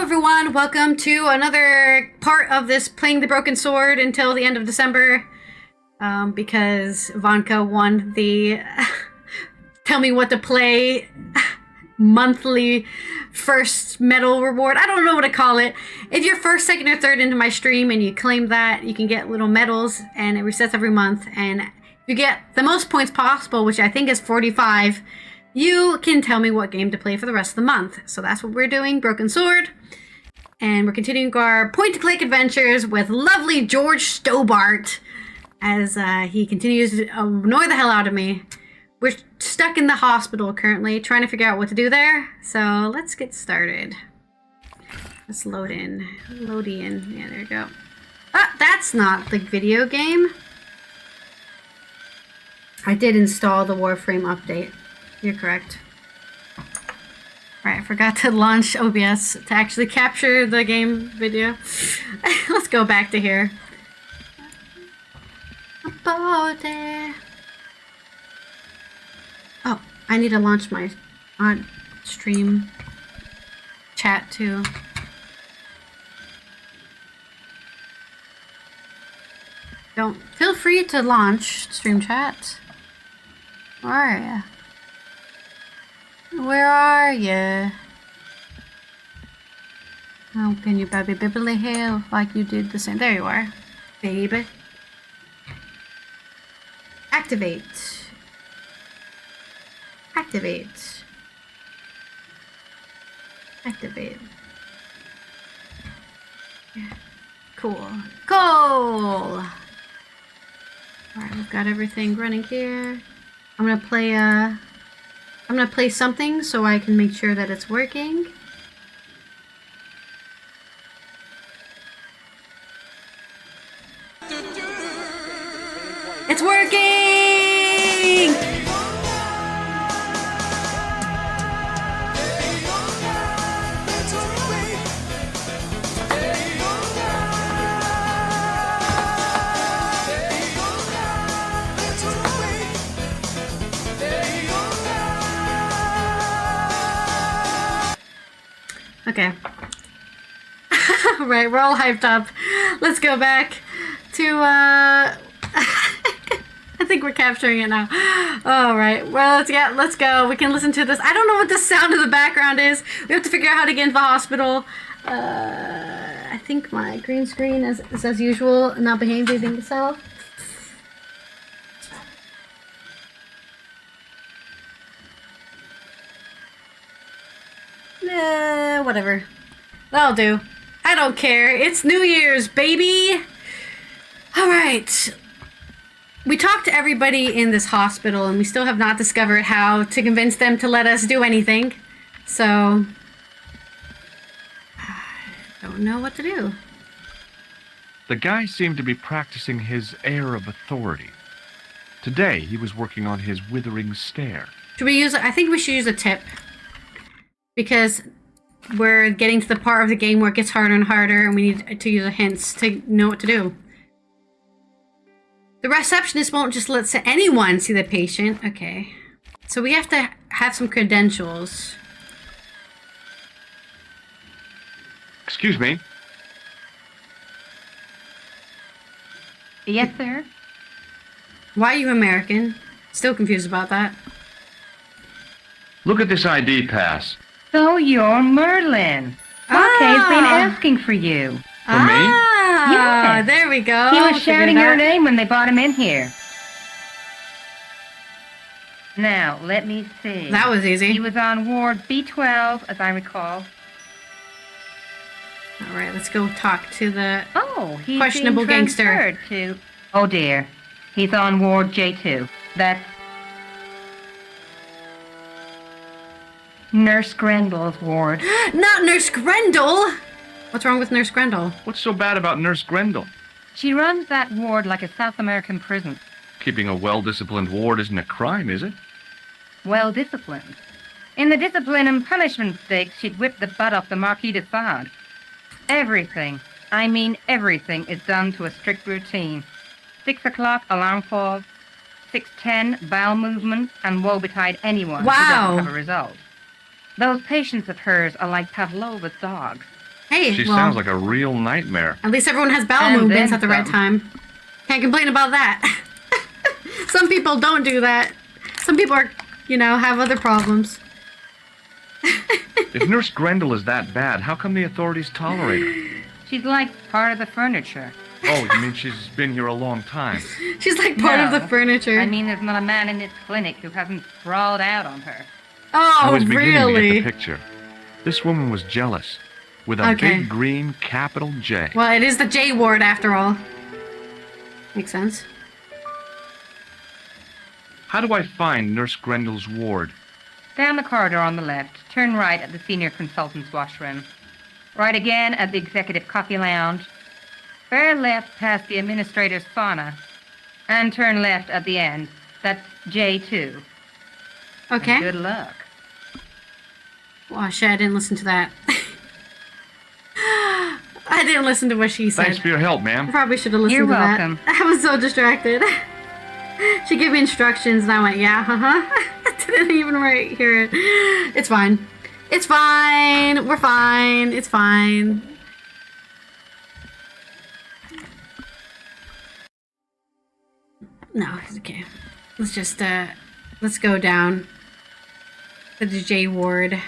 everyone, welcome to another part of this playing the Broken Sword until the end of December, because Vanka won the tell me what to play monthly first medal reward. I don't know what to call it. If you're first, second, or third into my stream and you claim that, you can get little medals, and it resets every month, and if you get the most points possible, which I think is 45, you can tell me what game to play for the rest of the month. So that's what we're doing, Broken Sword. And we're continuing our point-to-click adventures with lovely George Stobart as he continues to annoy the hell out of me. We're stuck in the hospital currently, trying to figure out what to do there. So let's get started. Let's load in. Load in. Yeah, there we go. Ah, that's not the video game. I did install the Warframe update. You're correct. Alright, I forgot to launch OBS to actually capture the game video. Let's go back to here. Oh, I need to launch my on stream chat too. Don't feel free to launch stream chat. Where are ya? Where are you? Oh, can you baby bibbly hail like you did the same? There you are, baby. Activate. Activate. Activate. Yeah. Cool. Cool! Alright, we've got everything running here. I'm gonna play something so I can make sure that it's working. It's working! Okay. Right, we're all hyped up. Let's go back to, I think we're capturing it now. Alright, well, let's go. We can listen to this. I don't know what the sound of the background is. We have to figure out how to get into the hospital. I think my green screen is as usual, not behaving itself. Whatever. That'll do. I don't care. It's New Year's, baby! Alright. We talked to everybody in this hospital, and we still have not discovered how to convince them to let us do anything. So I don't know what to do. The guy seemed to be practicing his air of authority. Today, he was working on his withering stare. Should we use... I think we should use a tip. Because we're getting to the part of the game where it gets harder and harder, and we need to use a hints to know what to do. The receptionist won't just let anyone see the patient. Okay. So we have to have some credentials. Excuse me. Yes, sir? Why are you American? Still confused about that. Look at this ID pass. So you're Merlin. Arcade's been asking for you. For me? Yes. There we go. He was shouting your name when they brought him in here. Now, let me see. That was easy. He was on Ward B12, as I recall. All right, let's go talk to the He's questionable being gangster. transferred to... Oh, dear. He's on Ward J2. That's Nurse Grendel's ward. Not Nurse Grendel! What's wrong with Nurse Grendel? What's so bad about Nurse Grendel? She runs that ward like a South American prison. Keeping a well-disciplined ward isn't a crime, is it? Well-disciplined. In the discipline and punishment stakes, she'd whip the butt off the Marquis de Sade. Everything, I mean everything, is done to a strict routine. 6 o'clock, alarm falls. 6:10, bowel movement, and woe betide anyone who doesn't have a result. Those patients of hers are like Pavlova's dogs. Hey, She well, sounds like a real nightmare. at least everyone has bowel And movements then at the right some. time. Can't complain about that. Some people don't do that. Some people are, have other problems. If Nurse Grendel is that bad, how come the authorities tolerate her? She's like part of the furniture. Oh, you mean she's been here a long time? She's like part of the No. furniture. I mean, there's not a man in this clinic who hasn't crawled out on her. I Oh, was beginning to really? get the picture. This woman was jealous, with a Okay. big green capital J. Well, it is the J ward after all. Makes sense. How do I find Nurse Grendel's ward? Down the corridor on the left, turn right at the senior consultant's washroom. Right again at the executive coffee lounge. Bear left past the administrator's sauna. And turn left at the end. That's J2. Okay. And good luck. Oh, shit, I didn't listen to that. I didn't listen to what she said. Thanks for your help, I ma'am. probably should have listened You're to welcome. that. I was so distracted. She gave me instructions and I went, yeah, I didn't even hear it. It's fine. It's fine. We're fine. It's fine. No, it's okay. Let's just, let's go down to the J ward.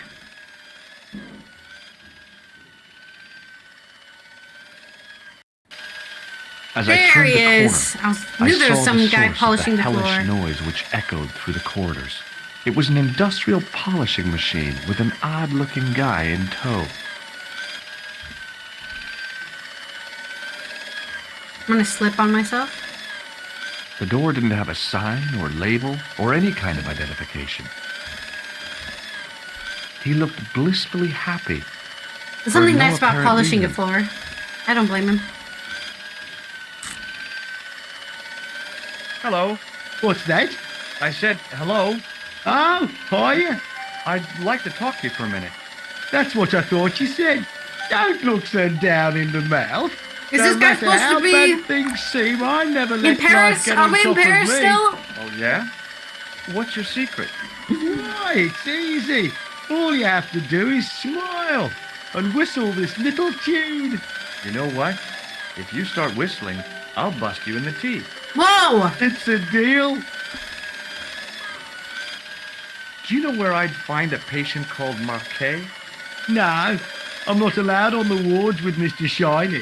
As I There turned he the corner, is. I knew there was saw some the guy source polishing of the hellish floor. noise which echoed through the corridors. It was an industrial polishing machine with an odd-looking guy in tow. I'm gonna slip on myself. The door didn't have a sign or label or any kind of identification. He looked blissfully happy. There's something no nice about apparent polishing a reason. floor. I don't blame him. Hello. What's that? I said hello. Oh, hiya. I'd like to talk to you for a minute. That's what I thought you said. Don't look so down in the mouth. Is No this guy matter supposed how to be bad things seem, I never in let Paris? life get Are on we in top Paris of me. still? Oh, yeah? What's your secret? Why, it's easy. All you have to do is smile and whistle this little tune. You know what? If you start whistling, I'll bust you in the teeth. Whoa! It's a deal. Do you know where I'd find a patient called Marquet? No, I'm not allowed on the wards with Mr. Shiny.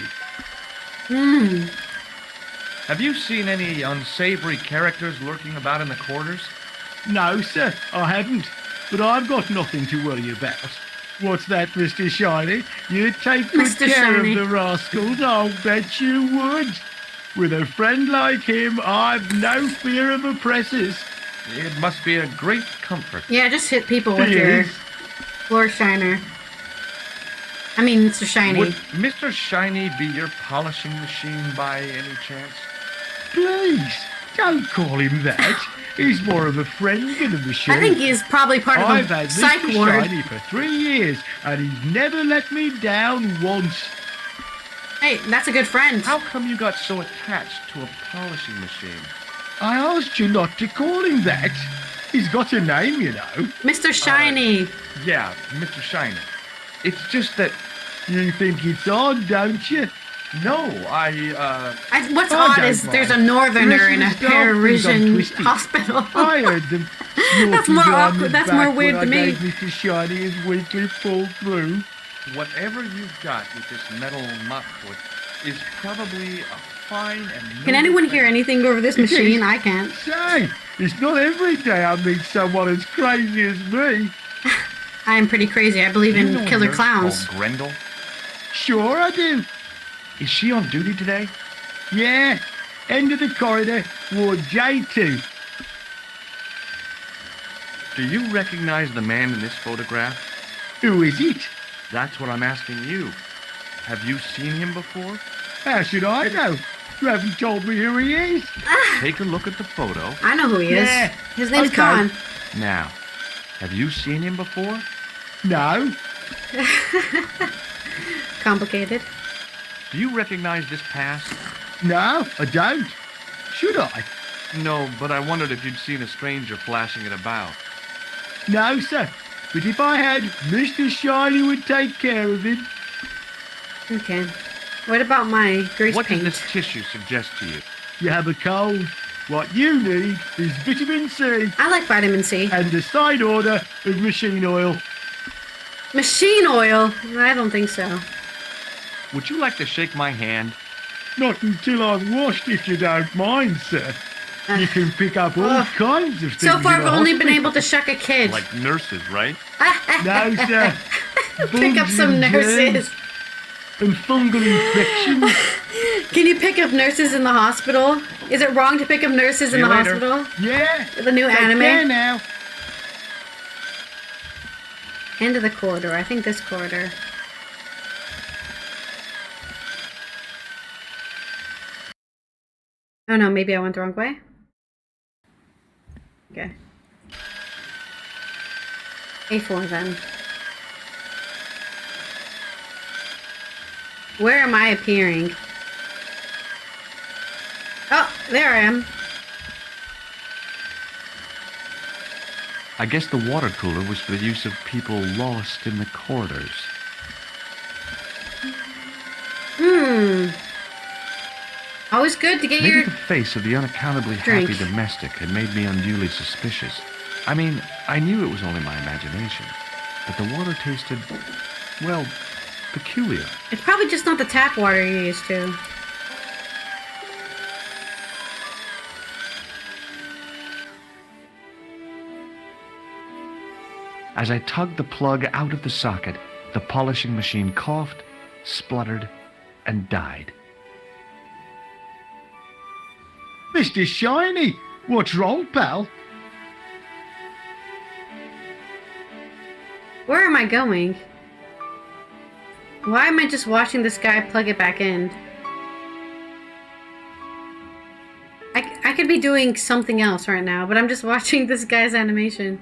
Have you seen any unsavory characters lurking about in the quarters? No, sir, I haven't. But I've got nothing to worry about. What's that, Mr. Shiny? You'd take good Mr. care Shiny. of the rascals, I'll bet you would. With a friend like him, I've no fear of oppressors. It must be a great comfort. Yeah, just hit people with He your is. floor shiner. I mean, Mr. Shiny. Would Mr. Shiny be your polishing machine by any chance? Please, don't call him that. He's more of a friend than a machine. I think he's probably part of I've the had psych Mr. ward. Shiny for 3 years, and he's never let me down once. Hey, that's a good friend. How come you got so attached to a polishing machine? I asked you not to call him that. He's got a name, you know. Mr. Shiny. Yeah, Mr. Shiny. It's just that... You think it's odd, don't you? No, What's I odd don't is there's a mind. northerner The in a rest of the staff thinks I'm Parisian twisted. hospital. I heard them. That's more awkward. That's more weird to me. I gave Mr. Shiny his weekly pull through. whatever you've got with this metal mop foot is probably a fine and... Can anyone hear anything over this machine? I can't. Say, it's not every day I meet someone as crazy as me. I am pretty crazy. I believe You in know a killer nurse clowns. called Grendel? Sure I do. Is she on duty today? Yeah, end of the corridor, ward J2. Do you recognize the man in this photograph? Who is it? That's what I'm asking you. Have you seen him before? How should I know? You haven't told me who he is. Take a look at the photo. I know who he is. Yeah, His name's okay. Khan. Now, have you seen him before? No. Complicated. Do you recognize this pass? No, I don't. Should I? No, but I wondered if you'd seen a stranger flashing it about. No, sir. But if I had, Mr. Shiny would take care of him. Okay. What about my grease What does paint? this tissue suggest to you? You have a cold. What you need is vitamin C I like vitamin C. and a side order of machine oil. Machine oil? I don't think so. Would you like to shake my hand? Not until I've washed, if you don't mind, sir. You can pick up all Ugh. kinds of things. So far, in I've a only been hospital. able to shuck a kid. Like nurses, right? No, sir. Pick up Bugs some and nurses. germs and fungal infections. Can you pick up nurses in the hospital? Is it wrong to pick up nurses in See the you later. hospital? Yeah. The new Take care anime? now. End of the corridor. I think this corridor. Oh no, maybe I went the wrong way. Okay. A4 then. Where am I appearing? Oh, there I am. I guess the water cooler was for the use of people lost in the corridors. Always good to get Maybe your... the face of the unaccountably Drink. happy domestic had made me unduly suspicious. I mean, I knew it was only my imagination, but the water tasted, well, peculiar. It's probably just not the tap water you're used to. As I tugged the plug out of the socket, the polishing machine coughed, spluttered, and died. Mr. Shiny, what's wrong, pal? Where am I going? Why am I just watching this guy plug it back in? I could be doing something else right now, but I'm just watching this guy's animation.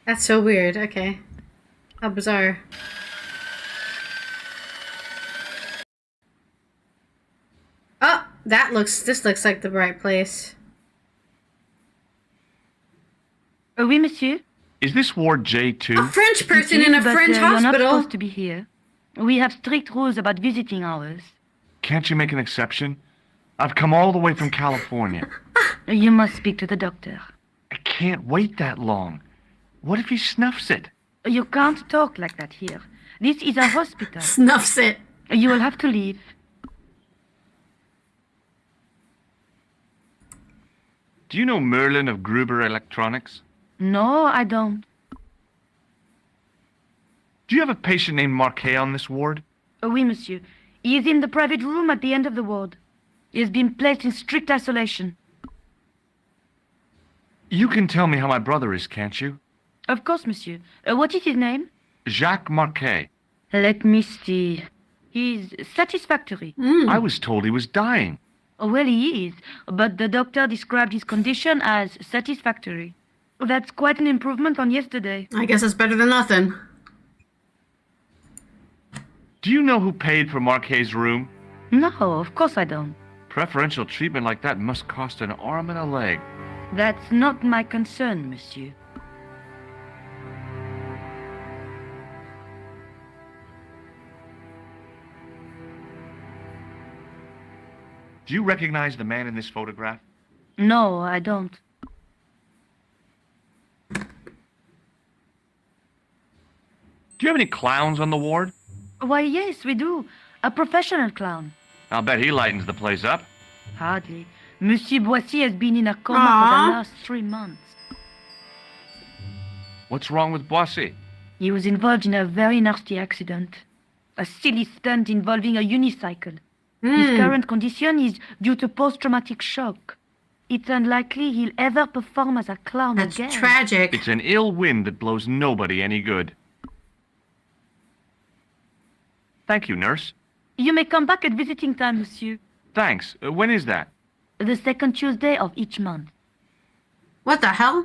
That's so weird. Okay. How bizarre. Oh, this looks like the right place. Oui, monsieur. Is this Ward J2? A French person It in is, a but, French you're not hospital. supposed to be here. We have strict rules about visiting hours. Can't you make an exception? I've come all the way from California. You must speak to the doctor. I can't wait that long. What if he snuffs it? You can't talk like that here. This is a hospital. Snuffs it. You will have to leave. Do you know Merlin of Gruber Electronics? No, I don't. Do you have a patient named Marquet on this ward? Oui, monsieur. He is in the private room at the end of the ward. He has been placed in strict isolation. You can tell me how my brother is, can't you? Of course, monsieur. What is his name? Jacques Marquet. Let me see. He's satisfactory. I was told he was dying. Well, he is, but the doctor described his condition as satisfactory. That's quite an improvement on yesterday. I guess it's better than nothing. Do you know who paid for Marquet's room? No, of course I don't. Preferential treatment like that must cost an arm and a leg. That's not my concern, monsieur. Do you recognize the man in this photograph? No, I don't. Do you have any clowns on the ward? Why, yes, we do. A professional clown. I'll bet he lightens the place up. Hardly. Monsieur Boissy has been in a coma for Aw. the last 3 months. What's wrong with Boissy? He was involved in a very nasty accident. A silly stunt involving a unicycle. His current condition is due to post-traumatic shock. It's unlikely he'll ever perform as a clown That's again. tragic. It's an ill wind that blows nobody any good. Thank you, nurse. You may come back at visiting time, monsieur. Thanks. When is that? The second Tuesday of each month. What the hell?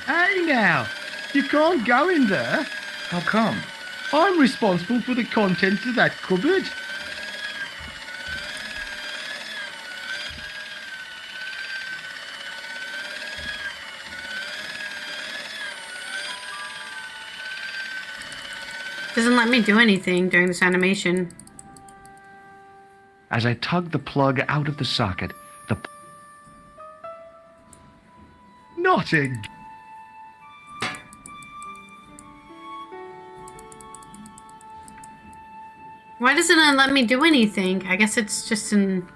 Hey now, you can't go in there. How come? I'm responsible for the contents of that cupboard. Doesn't let me do anything during this animation. As I tugged the plug out of the socket, the Not again. Why doesn't it let me do anything? I guess it's just an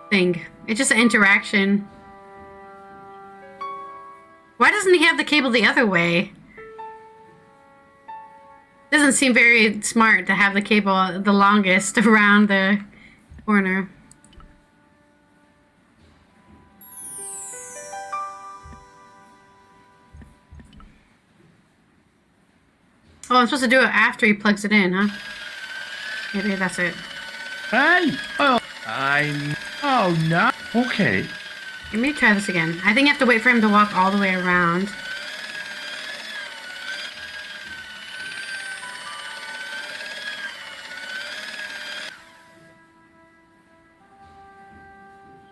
thing. It's just an interaction. Why doesn't he have the cable the other way? Doesn't seem very smart to have the cable the longest around the corner. Oh, I'm supposed to do it after he plugs it in, huh? Maybe that's it. Hey! Oh, I... oh no. Okay. Let me try this again. I think I have to wait for him to walk all the way around.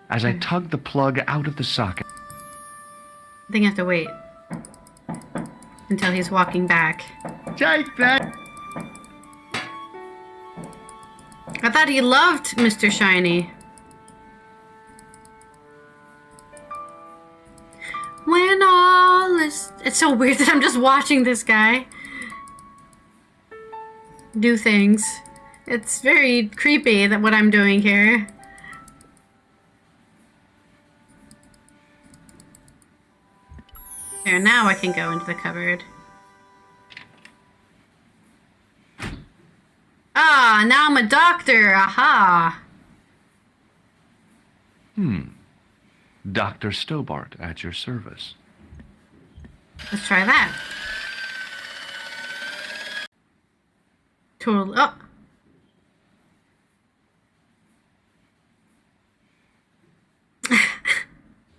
As I tugged the plug out of the socket, I think I have to wait until he's walking back. Take that. I thought he loved Mr. Shiny. When all is... It's so weird that I'm just watching this guy do things. It's very creepy that what I'm doing here. There, now I can go into the cupboard. Ah, now I'm a doctor. Aha. Dr. Stobart at your service. Let's try that. Totally. Oh.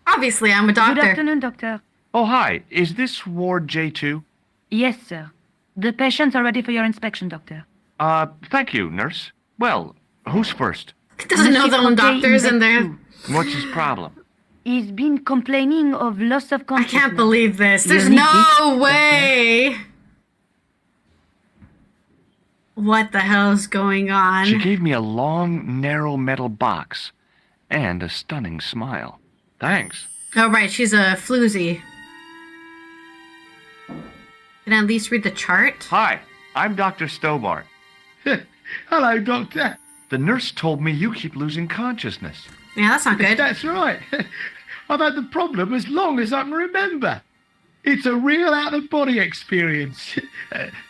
Obviously, I'm a Good doctor. afternoon, doctor. Oh, hi. Is this Ward J2? Yes, sir. The patients are ready for your inspection, doctor. Thank you, nurse. Well, who's first? Doesn't know Monsieur their own Conte in doctors and bed they're... too. What's his problem? He's been complaining of loss of I consciousness. can't believe this. You There's need no this, way. What the hell's going on? She gave me a long, narrow metal box and a stunning smile. Thanks. Oh, right. She's a floozy. Can I at least read the chart? Hi, I'm Dr. Stobart. Hello, Doctor. The nurse told me you keep losing consciousness. Yeah, that's not good. That's right. I've had the problem as long as I can remember. It's a real out-of-body experience.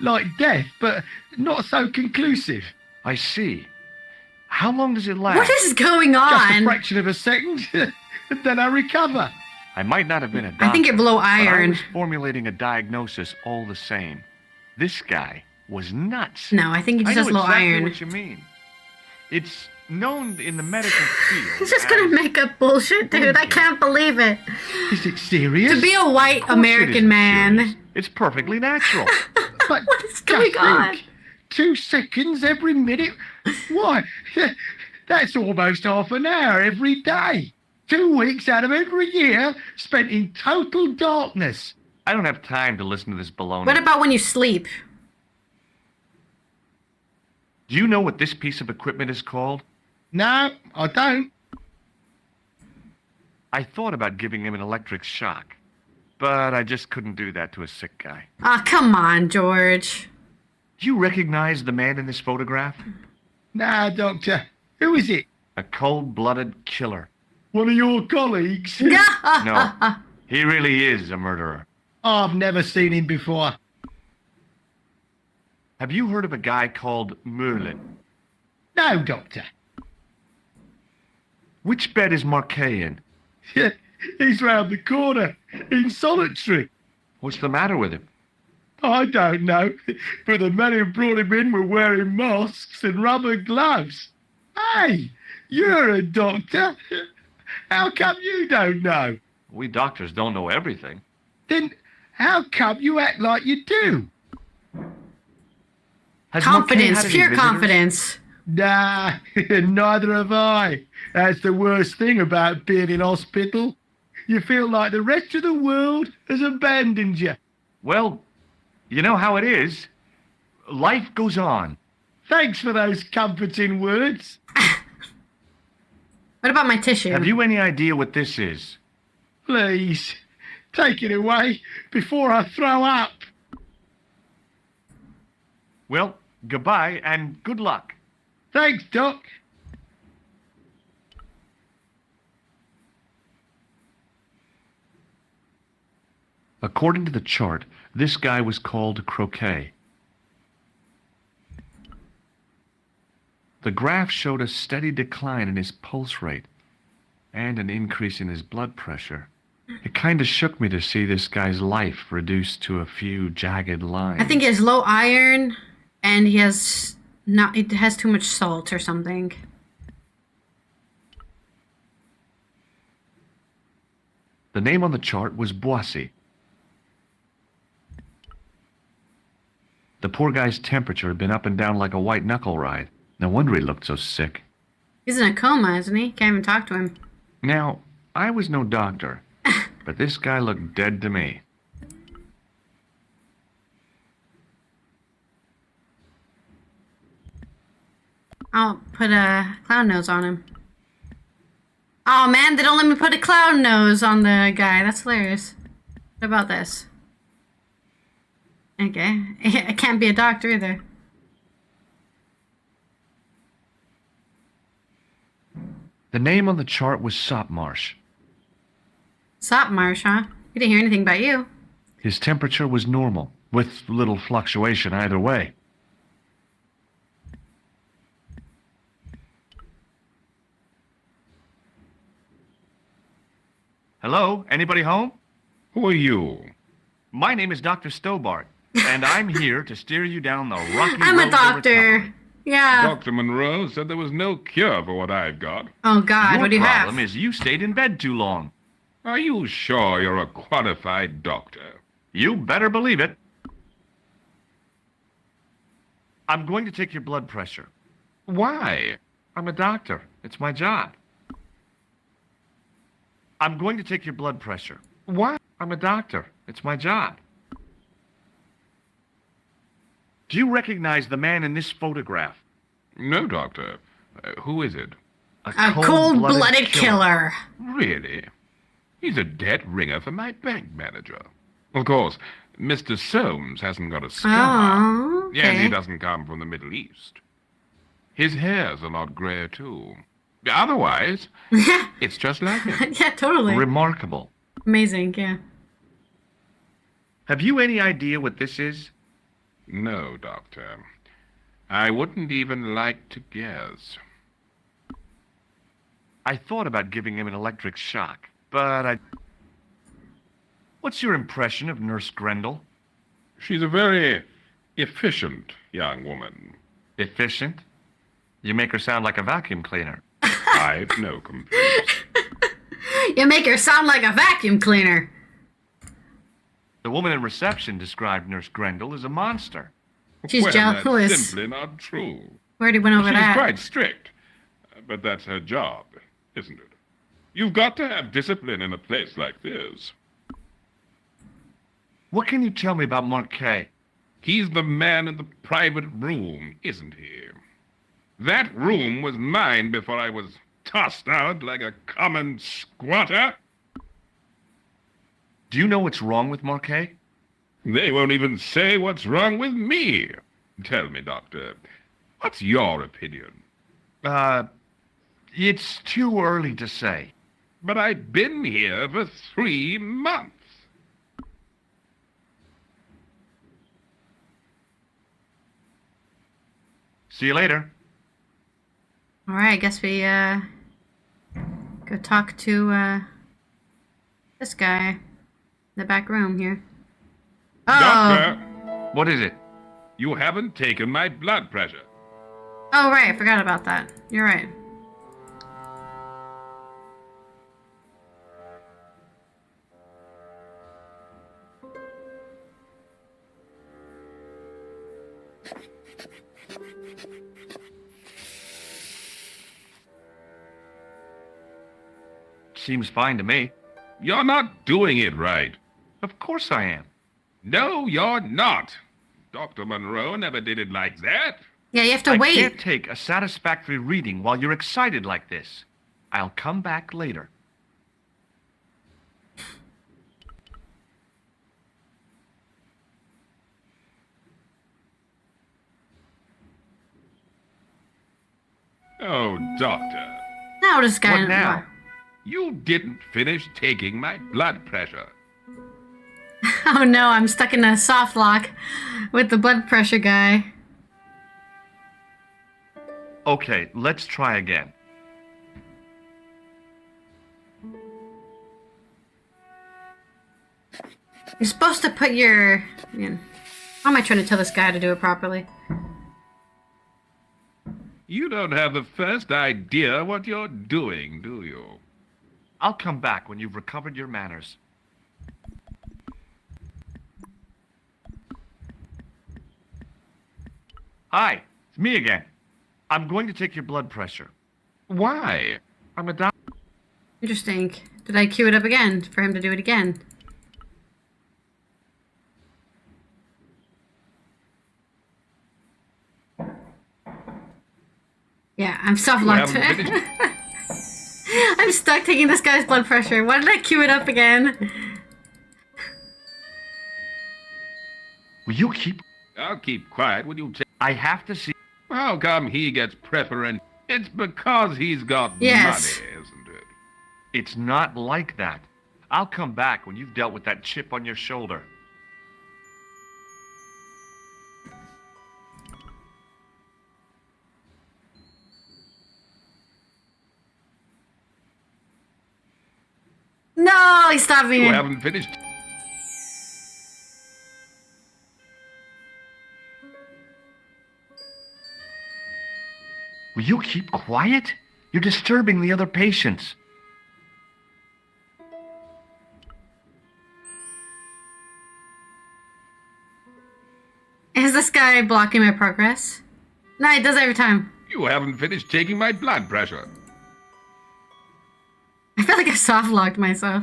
Like death, but not so conclusive. I see. How long does it last? What is going Just a on? fraction of a second, and then I recover. I might not have been a doctor. I think you're below but I iron. was formulating a diagnosis all the same. This guy was nuts. No, I think he I just know has low exactly iron. what you mean. It's known in the medical field. He's just gonna as- make up bullshit, dude. I can't believe it. Is it serious? To be a white Of course it American isn't man. serious. It's perfectly natural. But What is just going on? think, 2 seconds every minute? Why? That's almost half an hour every day. 2 weeks out of every year spent in total darkness. I don't have time to listen to this baloney. What about when you sleep? Do you know what this piece of equipment is called? No, I don't. I thought about giving him an electric shock, but I just couldn't do that to a sick guy. Ah, come on, George. Do you recognize the man in this photograph? Nah, Doctor. Who is it? A cold-blooded killer. One of your colleagues? No, he really is a murderer. I've never seen him before. Have you heard of a guy called Merlin? No, Doctor. Which bed is Marquet in? He's round the corner, in solitary. What's the matter with him? I don't know, but the men who brought him in were wearing masks and rubber gloves. Hey, you're a doctor. How come you don't know? We doctors don't know everything. Then How come you act like you do? Has Confidence, Marquet had any pure visitors? confidence. Nah, neither have I. That's the worst thing about being in hospital. You feel like the rest of the world has abandoned you. Well, you know how it is. Life goes on. Thanks for those comforting words. What about my tissue? Have you any idea what this is? Please, take it away before I throw up. Well, goodbye and good luck. Thanks, Doc. According to the chart, this guy was called Croquet. The graph showed a steady decline in his pulse rate and an increase in his blood pressure. It kind of shook me to see this guy's life reduced to a few jagged lines. I think he has low iron, and he has not. It has too much salt or something. The name on the chart was Boissy. The poor guy's temperature had been up and down like a white knuckle ride. No wonder he looked so sick. He's in a coma, isn't he? Can't even talk to him. Now, I was no doctor, but this guy looked dead to me. I'll put a clown nose on him. Oh man, they don't let me put a clown nose on the guy. That's hilarious. What about this? Okay. I can't be a doctor either. The name on the chart was Sopmarsh. Sopmarsh, huh? We didn't hear anything about you. His temperature was normal, with little fluctuation either way. Hello? Anybody home? Who are you? My name is Dr. Stobart, and I'm here to steer you down the rocky I'm road a to doctor. recovery. Yeah. Dr. Monroe said there was no cure for what I've got. Oh God, Your what do you have? problem is you stayed in bed too long. Are you sure you're a qualified doctor? You better believe it. I'm going to take your blood pressure. Why? I'm a doctor. It's my job. I'm going to take your blood pressure. Why? I'm a doctor. It's my job. Do you recognize the man in this photograph? No, doctor. Who is it? A cold-blooded killer. Really? He's a debt ringer for my bank manager. Of course, Mr. Soames hasn't got a scar. Oh, okay. And he doesn't come from the Middle East. His hair's a lot grayer, too. Otherwise, it's just like him. Yeah, totally. Remarkable. Amazing, yeah. Have you any idea what this is? No, doctor. I wouldn't even like to guess. I thought about giving him an electric shock, but I... What's your impression of Nurse Grendel? She's a very efficient young woman. Efficient? You make her sound like a vacuum cleaner. I've no complaints. You make her sound like a vacuum cleaner. The woman in reception described Nurse Grendel as a monster. She's well, jealous. That's simply not true. We already went over She's that. quite strict, but that's her job, isn't it? You've got to have discipline in a place like this. What can you tell me about Marquet? He's the man in the private room, isn't he? That room was mine before I was tossed out like a common squatter. Do you know what's wrong with Marquet? They won't even say what's wrong with me. Tell me, Doctor, what's your opinion? It's too early to say. But I've been here for 3 months. See you later. All right, I guess we go talk to this guy in the back room here. Oh, Doctor, What is it? you haven't taken my blood pressure. oh right, I forgot about that. You're right. Seems fine to me. You're not doing it right. Of course I am. No, you're not. Dr. Monroe never did it like that. Yeah, you have to I wait. can't take a satisfactory reading while you're excited like this. I'll come back later. Oh, Doctor, Now this guy. What now? you didn't finish taking my blood pressure. Oh no, I'm stuck in a soft lock with the blood pressure guy. Okay, let's try again. You're supposed to put your. Man, how am I trying to tell this guy to do it properly? You don't have the first idea what you're doing, do you? I'll come back when you've recovered your manners. Hi, it's me again. I'm going to take your blood pressure. Why? I'm a doctor. Interesting. Did I cue it up again for him to do it again? Yeah, I'm soft-locked. haven't finished. I'm stuck taking this guy's blood pressure. Why did I cue it up again? Will you keep... I'll keep quiet when you take... I have to see... How come he gets preference? It's because he's got Yes. money, isn't it? It's not like that. I'll come back when you've dealt with that chip on your shoulder. No, he stopped me. You haven't finished. Will you keep quiet? You're disturbing the other patients. Is this guy blocking my progress? No, he does it every time. You haven't finished taking my blood pressure. I feel like I soft-locked myself.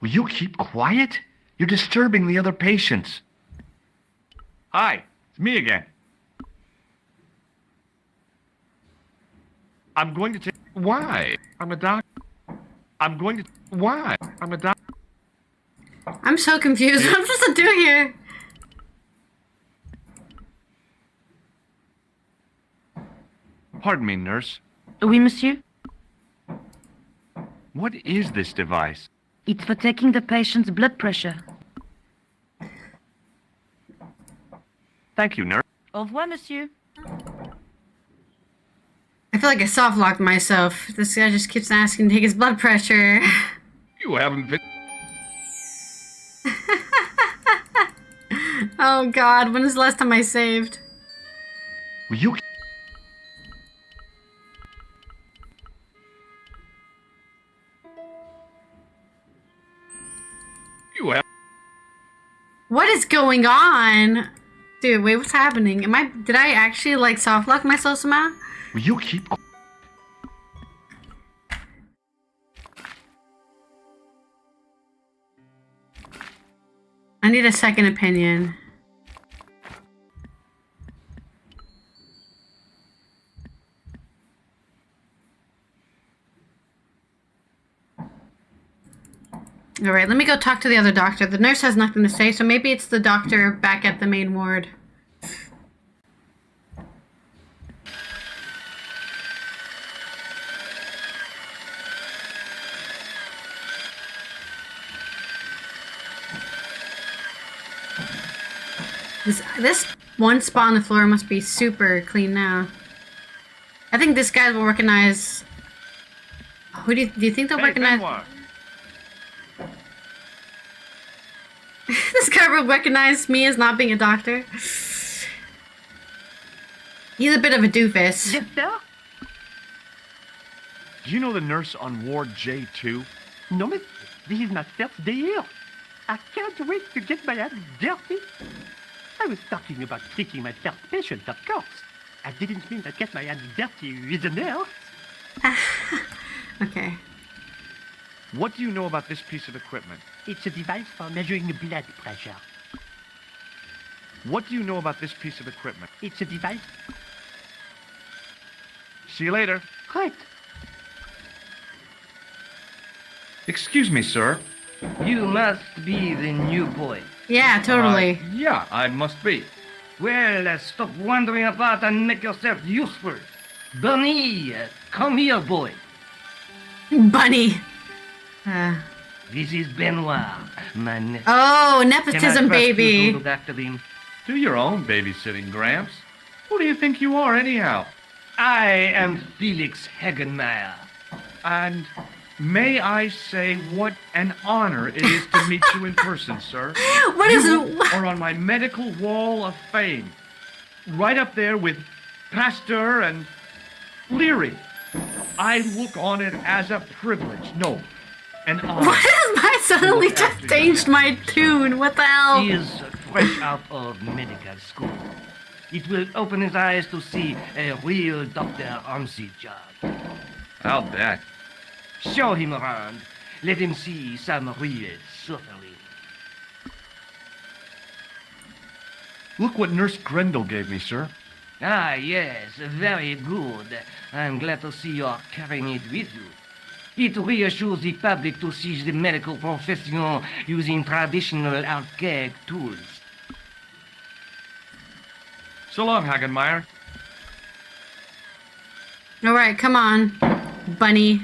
Will you keep quiet? You're disturbing the other patients. Hi, it's me again. I'm going to take... Why? I'm a doctor. I'm going to... Why? I'm a doctor. I'm so confused. What am I supposed to do here? Pardon me, nurse. Oui, monsieur? What is this device? It's for taking the patient's blood pressure. Thank you, nurse. Au revoir, monsieur. I feel like I soft-locked myself. This guy just keeps asking to take his blood pressure. You haven't finished. Oh god, when was the last time I saved? Will you... You have. What is going on? Dude, wait, what's happening? Did I actually like soft-lock myself somehow? Will you keep... I need a second opinion. Alright, let me go talk to the other doctor. The nurse has nothing to say, so maybe it's the doctor back at the main ward. This one spot on the floor must be super clean now. I think this guy will recognize... Who do you think they'll recognize? Benoit. This guy will recognize me as not being a doctor. He's a bit of a doofus. Yes, sir? Do you know the nurse on Ward J2? No, miss. This is my first day here. I can't wait to get my hands dirty. I was talking about taking my first patient, of course. I didn't mean to get my hands dirty with the nails. Okay. What do you know about this piece of equipment? It's a device for measuring blood pressure. What do you know about this piece of equipment? It's a device. See you later. Right. Excuse me, sir. You must be the new boy. Yeah, totally. Yeah, I must be. Well, stop wandering about and make yourself useful. Bunny, come here, boy. Bunny. This is Benoit, my nephew. Oh, Can I nepotism, trust you to baby. look after him? Do your own babysitting, Gramps. Who do you think you are, anyhow? I am Felix Hagenmeyer. And may I say what an honor it is to meet you in person, sir. What is You it? are on my medical wall of fame. Right up there with Pasteur and Leary. I look on it as a privilege. No, an honor. What is my suddenly Look just after changed my tune? What the hell? He is fresh out of medical school. It will open his eyes to see a real doctor on the job. I'll bet. Show him around. Let him see some real suffering. Look what Nurse Grendel gave me, sir. Ah, yes, very good. I'm glad to see you're carrying it with you. It reassures the public to see the medical profession using traditional archaic tools. So long, Hagenmeyer. All right, come on, Bunny.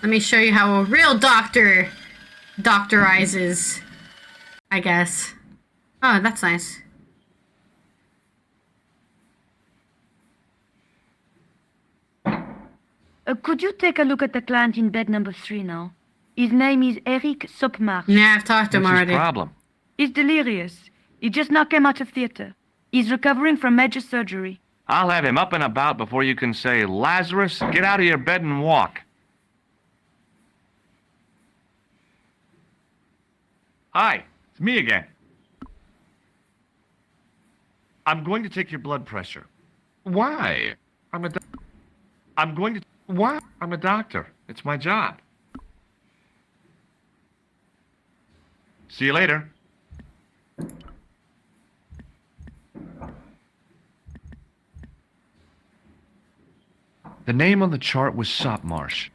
Let me show you how a real doctor doctorizes, I guess. Oh, that's nice. Could you take a look at the client in bed number 3 now? His name is Eric Sopmarch. Yeah, I've talked to him What's his already. problem? He's delirious. He just now came out of theater. He's recovering from major surgery. I'll have him up and about before you can say, Lazarus, get out of your bed and walk. Hi, it's me again. I'm going to take your blood pressure. Why? I'm going to... What? I'm a doctor. It's my job. See you later. The name on the chart was Sopmarsh.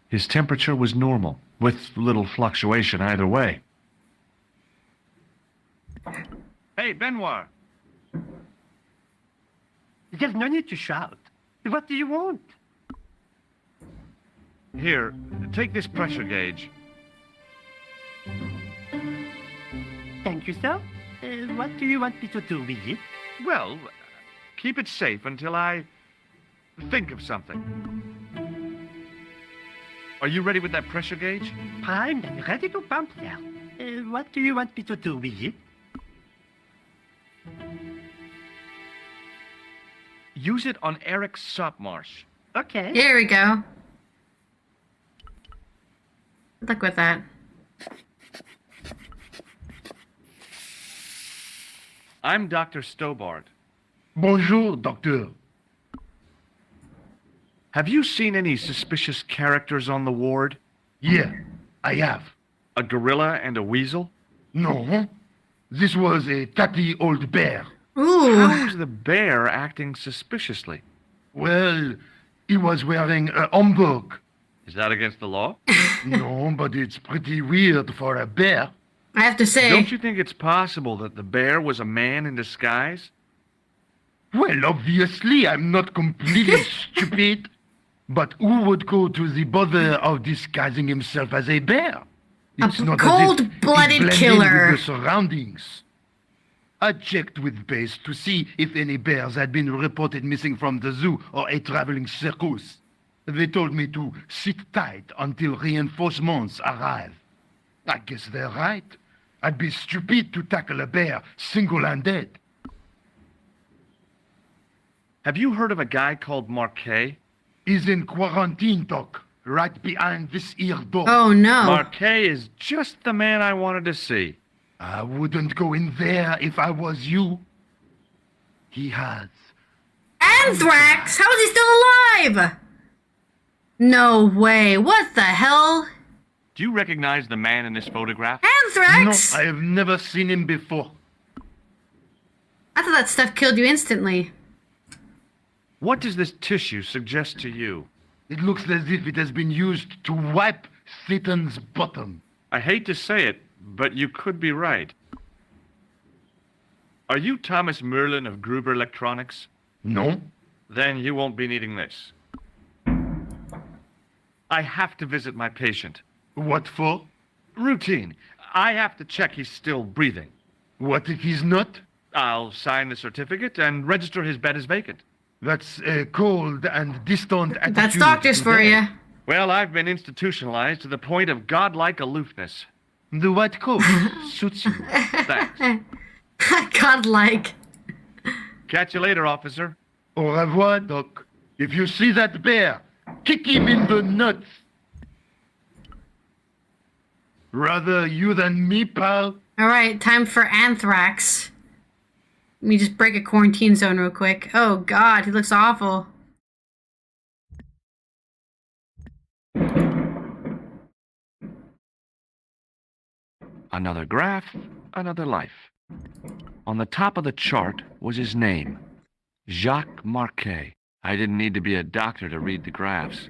His temperature was normal, with little fluctuation either way. Hey, Benoit. There's no need to shout. What do you want? Here, take this pressure gauge. Thank you, sir. What do you want me to do with it? Well, keep it safe until I think of something. Are you ready with that pressure gauge? Primed and ready to pump, sir. What do you want me to do with it? Use it on Eric Sopmarsh. Okay. Here we go. Good luck with that. I'm Dr. Stobart. Bonjour, doctor. Have you seen any suspicious characters on the ward? Yeah, I have. A gorilla and a weasel? No, this was a tatty old bear. Ooh. How's the bear acting suspiciously? Well, he was wearing a homburg. Is that against the law? No, but it's pretty weird for a bear. I have to say. Don't you think it's possible that the bear was a man in disguise? Well, obviously, I'm not completely stupid. But who would go to the bother of disguising himself as a bear? It's not as if cold-blooded he blended killer. with the surroundings. I checked with base to see if any bears had been reported missing from the zoo or a traveling circus. They told me to sit tight until reinforcements arrive. I guess they're right. I'd be stupid to tackle a bear single-handed. Have you heard of a guy called Marquet? He's in quarantine, Doc, right behind this here door. Oh no. Marquet is just the man I wanted to see. I wouldn't go in there if I was you. He has. Anthrax? How is he still alive? No way. What the hell? Do you recognize the man in this photograph? Anthrax? No, I have never seen him before. I thought that stuff killed you instantly. What does this tissue suggest to you? It looks as if it has been used to wipe Satan's bottom. I hate to say it, but you could be right. Are you Thomas Merlin of Gruber Electronics? No? Then you won't be needing this. I have to visit my patient. What for? Routine. I have to check he's still breathing. What if he's not? I'll sign the certificate and register his bed as vacant. That's a cold and distant attitude. That's doctors to for that. you. Well, I've been institutionalized to the point of godlike aloofness. The white coat suits you. Thanks. Godlike. Catch you later, officer. Au revoir, Doc. If you see that bear, kick him in the nuts. Rather you than me, pal. All right, time for Anthrax. Let me just break a quarantine zone real quick. Oh God, he looks awful. Another graph, another life. On the top of the chart was his name, Jacques Marquet. I didn't need to be a doctor to read the graphs.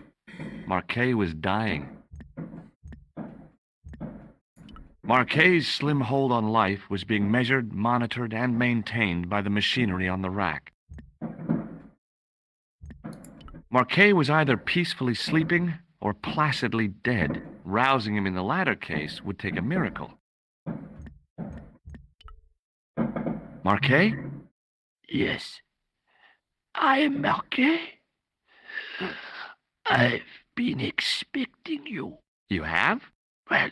Marquet was dying. Marquet's slim hold on life was being measured, monitored, and maintained by the machinery on the rack. Marquet was either peacefully sleeping or placidly dead. Rousing him in the latter case would take a miracle. Marquet? Yes. I am Marquet. I've been expecting you. You have? Well,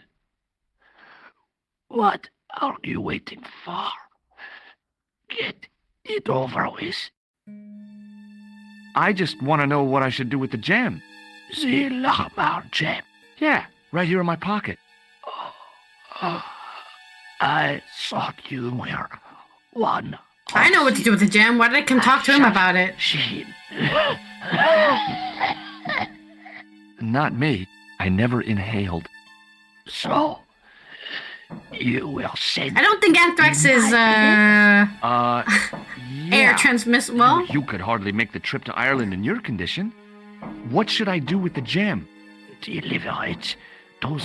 what are you waiting for? Get it over with. I just want to know what I should do with the gem. The Lamar gem. Yeah, right here in my pocket. I thought you were one. I know what to do with the gem. Why did I come talk to him about it? Sheen. Not me. I never inhaled. So, you will send. I don't think Anthrax is air Yeah. transmissible. You could hardly make the trip to Ireland in your condition. What should I do with the gem? Deliver it to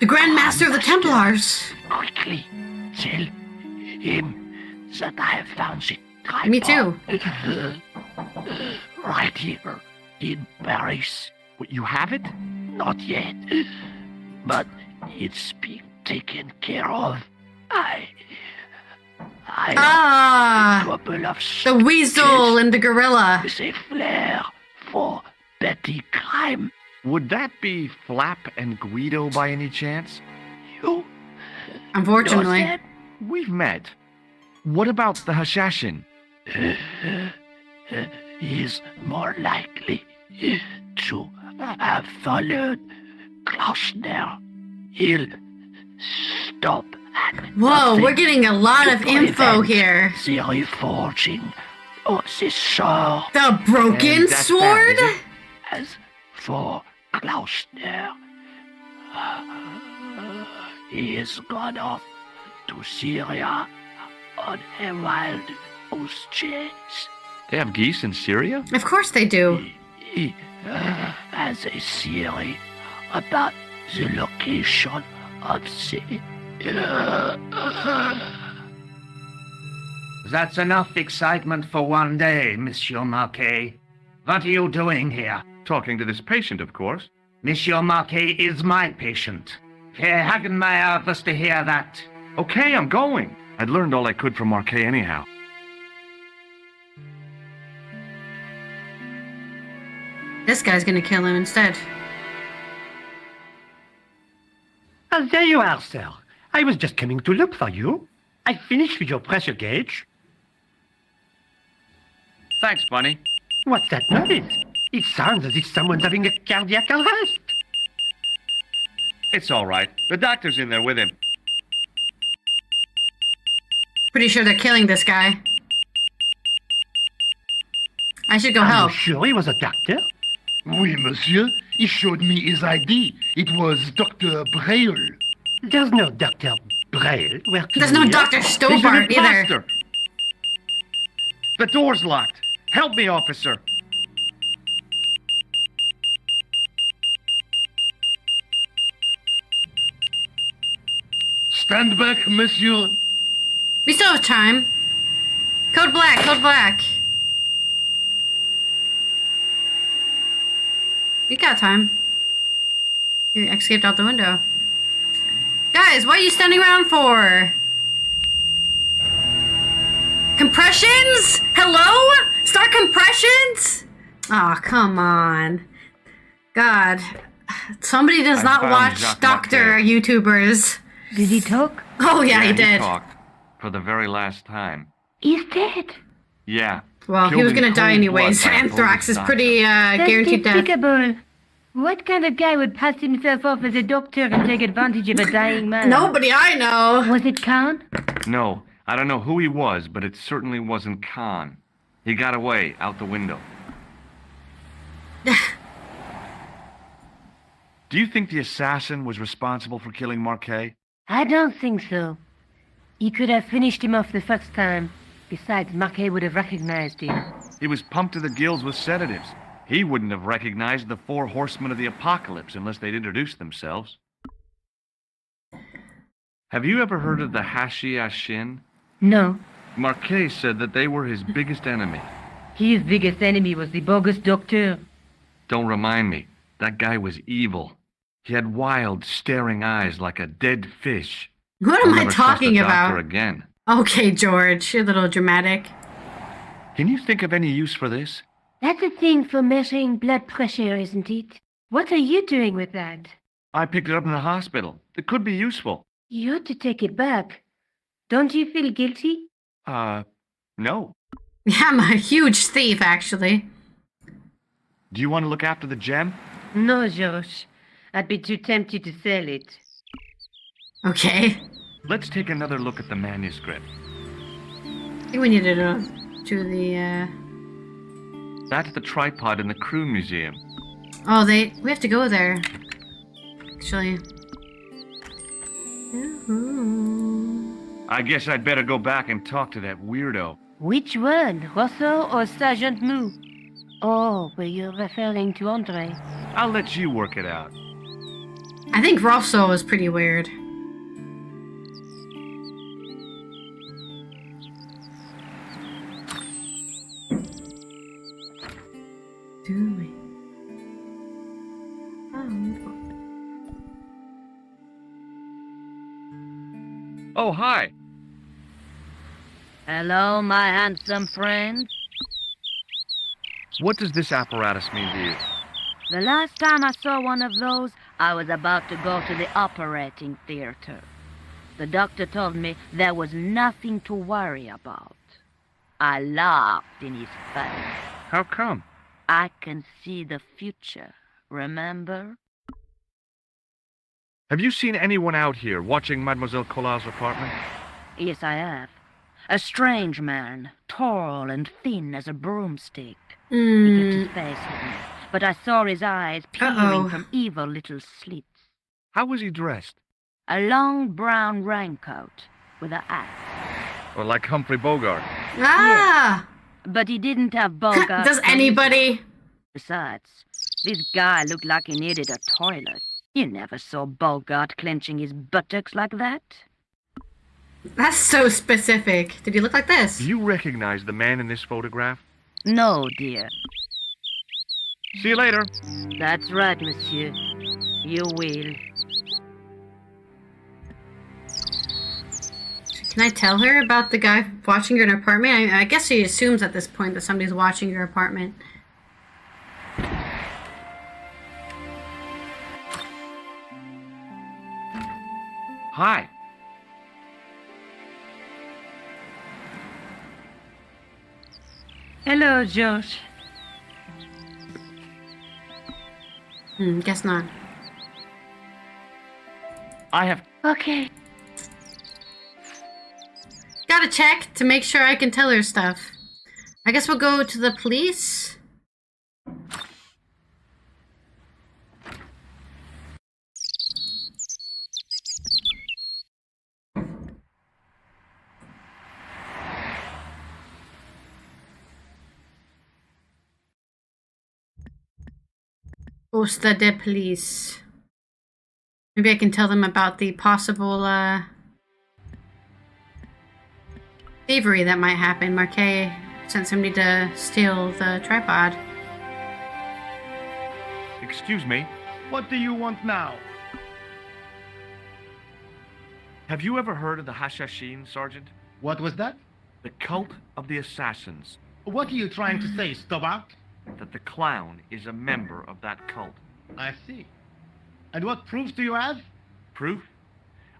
The Grand Master of the Templars. quickly. Tell him that I have found it. Me too. Right here in Paris. What, you have it? Not yet, but it's being taken care of. I Ah, couple of the weasel and the gorilla. with a flair for petty crime. Would that be Flap and Guido by any chance? You Unfortunately. know them? We've met. What about the Hashashin? Is more likely to have followed Klausner. He'll stop at Whoa, nothing we're getting a lot of to info prevent here. The reforging of the sword. The broken And that's sword? that, is it? As for Klausner, he has gone off to Syria on a wild goose chase. They have geese in Syria? Of course they do. He has a theory about the location of the... That's enough excitement for one day, Monsieur Marquet. What are you doing here? Talking to this patient, of course. Monsieur Marquet is my patient. Herr Hagenmeier was to hear that. Okay, I'm going. I'd learned all I could from Marquet anyhow. This guy's gonna kill him instead. Ah, there you are, sir. I was just coming to look for you. I finished with your pressure gauge. Thanks, Bunny. What's that noise? It sounds as if someone's having a cardiac arrest. It's all right. The doctor's in there with him. Pretty sure they're killing this guy. I should go Are help. you sure he was a doctor? Oui, monsieur. He showed me his ID. It was Dr. Braille. There's no Dr. Braille working There's no here. Dr. He's an Stobart either. imposter! The door's locked. Help me, officer. Stand back, monsieur. We still have time. Code black, code black. We got time. You escaped out the window. Guys, what are you standing around for? Compressions? Hello? Start compressions? Aw, come on. God. Somebody does I not found watch Jacques doctor Marquet. YouTubers. Did he talk? Oh, yeah, he did. talked for the very last time. He's dead. Yeah. Well, he Killed was in gonna die cold anyways. blood by a Anthrax bogus is doctor. pretty That's guaranteed death. despicable. What kind of guy would pass himself off as a doctor and take advantage of a dying man? Nobody I know. Was it Khan? No, I don't know who he was, but it certainly wasn't Khan. He got away out the window. Do you think the assassin was responsible for killing Marquet? I don't think so. He could have finished him off the first time. Besides, Marquet would have recognized him. He was pumped to the gills with sedatives. He wouldn't have recognized the 4 horsemen of the apocalypse unless they'd introduced themselves. Have you ever heard of the Hashiashin? No. Marquet said that they were his biggest enemy. His biggest enemy was the bogus doctor. Don't remind me. That guy was evil. He had wild, staring eyes like a dead fish. What I'll am I never trust talking a doctor about? again. Okay, George, you're a little dramatic. Can you think of any use for this? That's a thing for measuring blood pressure, isn't it? What are you doing with that? I picked it up in the hospital. It could be useful. You ought to take it back. Don't you feel guilty? No. Yeah, I'm a huge thief, actually. Do you want to look after the gem? No, Josh. I'd be too tempted to sell it. Okay. Let's take another look at the manuscript. I think we need to go to the, That's the tripod in the crew museum. Oh, we have to go there. Actually. I guess I'd better go back and talk to that weirdo. Which one, Rosso or Sergeant Moo? Oh, were you referring to Andre? I'll let you work it out. I think Rosso is pretty weird. Do we? Oh, hi. Hello, my handsome friend. What does this apparatus mean to you? The last time I saw one of those, I was about to go to the operating theater. The doctor told me there was nothing to worry about. I laughed in his face. How come? I can see the future, remember? Have you seen anyone out here watching Mademoiselle Collar's apartment? Yes, I have. A strange man, tall and thin as a broomstick. He kept his face hidden, but I saw his eyes peering from evil little slits. How was he dressed? A long brown raincoat with an axe. Or like Humphrey Bogart? Ah! But he didn't have Bogart. Does anybody? Besides, this guy looked like he needed a toilet. You never saw Bogart clenching his buttocks like that. That's so specific. Did he look like this? Do you recognize the man in this photograph? No, dear. See you later. That's right, monsieur. You will. Can I tell her about the guy watching your apartment? I guess she assumes at this point that somebody's watching your apartment. Hi. Hello, Josh. Guess not. I have... Okay. Got gotta check to make sure I can tell her stuff. I guess we'll go to the police. Poste de police. Maybe I can tell them about the possible thievery that might happen. Marquet sent somebody to steal the tripod. Excuse me. What do you want now? Have you ever heard of the Hashashin, Sergeant? What was that? The cult of the assassins. What are you trying to say, Stobart? That the clown is a member of that cult. I see. And what proofs do you have? Proof?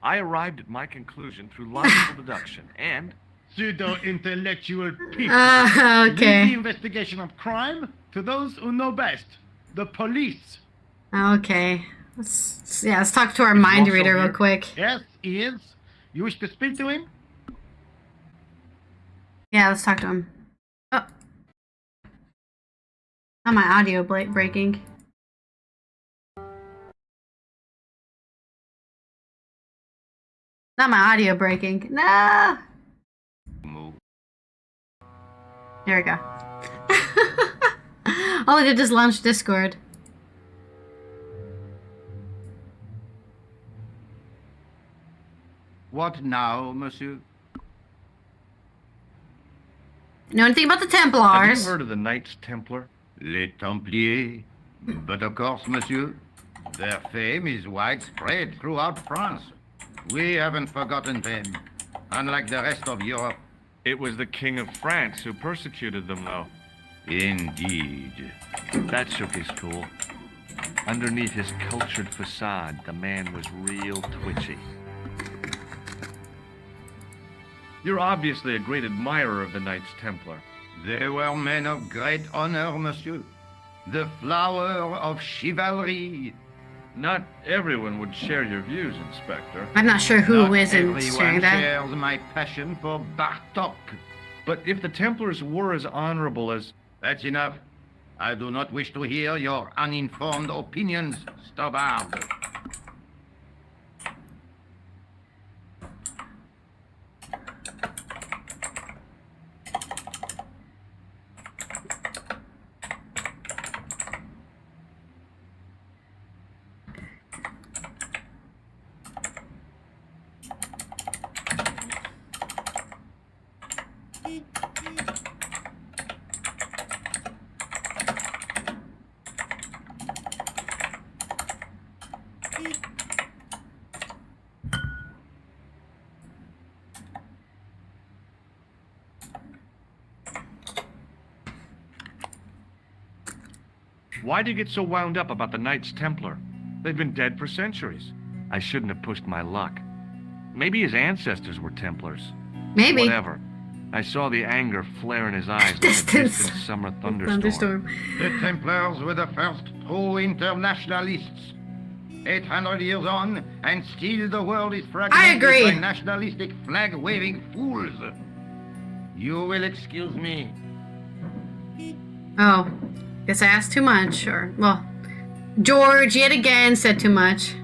I arrived at my conclusion through logical deduction and... Pseudo-intellectual people. Okay. Leave the investigation of crime to those who know best. The police. Okay. Let's talk to our mind also reader real here? quick. Yes, he is. You wish to speak to him? Yeah, let's talk to him. Oh. Not my audio breaking. Not my audio breaking. No! There we go. All I did is launch Discord. What now, monsieur? Know anything about the Have Templars? you heard of the Knights Templar? Les Templiers. But of course, monsieur, their fame is widespread throughout France. We haven't forgotten them, unlike the rest of Europe. It was the King of France who persecuted them, though. Indeed. That shook his cool. Underneath his cultured facade, the man was real twitchy. You're obviously a great admirer of the Knights Templar. They were men of great honor, monsieur. The flower of chivalry. Not everyone would share your views, Inspector. I'm not sure who Not isn't everyone sharing that. shares my passion for Bartok. But if the Templars were as honorable as... That's enough. I do not wish to hear your uninformed opinions, Stobart. Why do you get so wound up about the Knights Templar? They've been dead for centuries. I shouldn't have pushed my luck. Maybe his ancestors were Templars. Maybe. Whatever. I saw the anger flare in his eyes like a Distance. distant summer thunderstorm. The Templars were the first true internationalists. 800 years on, and still the world is fragmented agree. by nationalistic flag-waving fools. You will excuse me. Oh. Guess I asked too much, or... Well, George yet again said too much.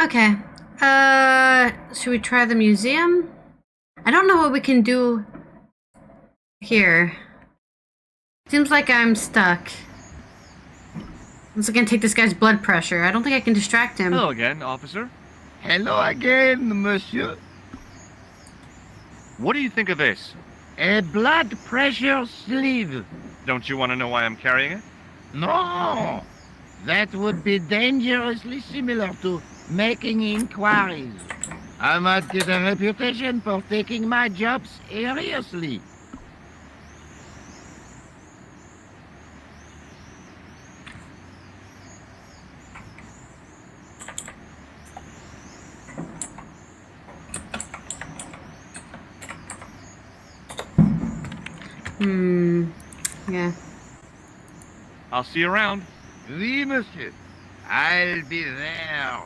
Okay. Should we try the museum? I don't know what we can do here. Seems like I'm stuck. I'm just gonna take this guy's blood pressure. I don't think I can distract him. Hello again, officer. Hello again, monsieur. What do you think of this? A blood pressure sleeve. Don't you want to know why I'm carrying it? No! That would be dangerously similar to making inquiries. I might get a reputation for taking my job seriously. Yeah. I'll see you around. Oui, monsieur. I'll be there.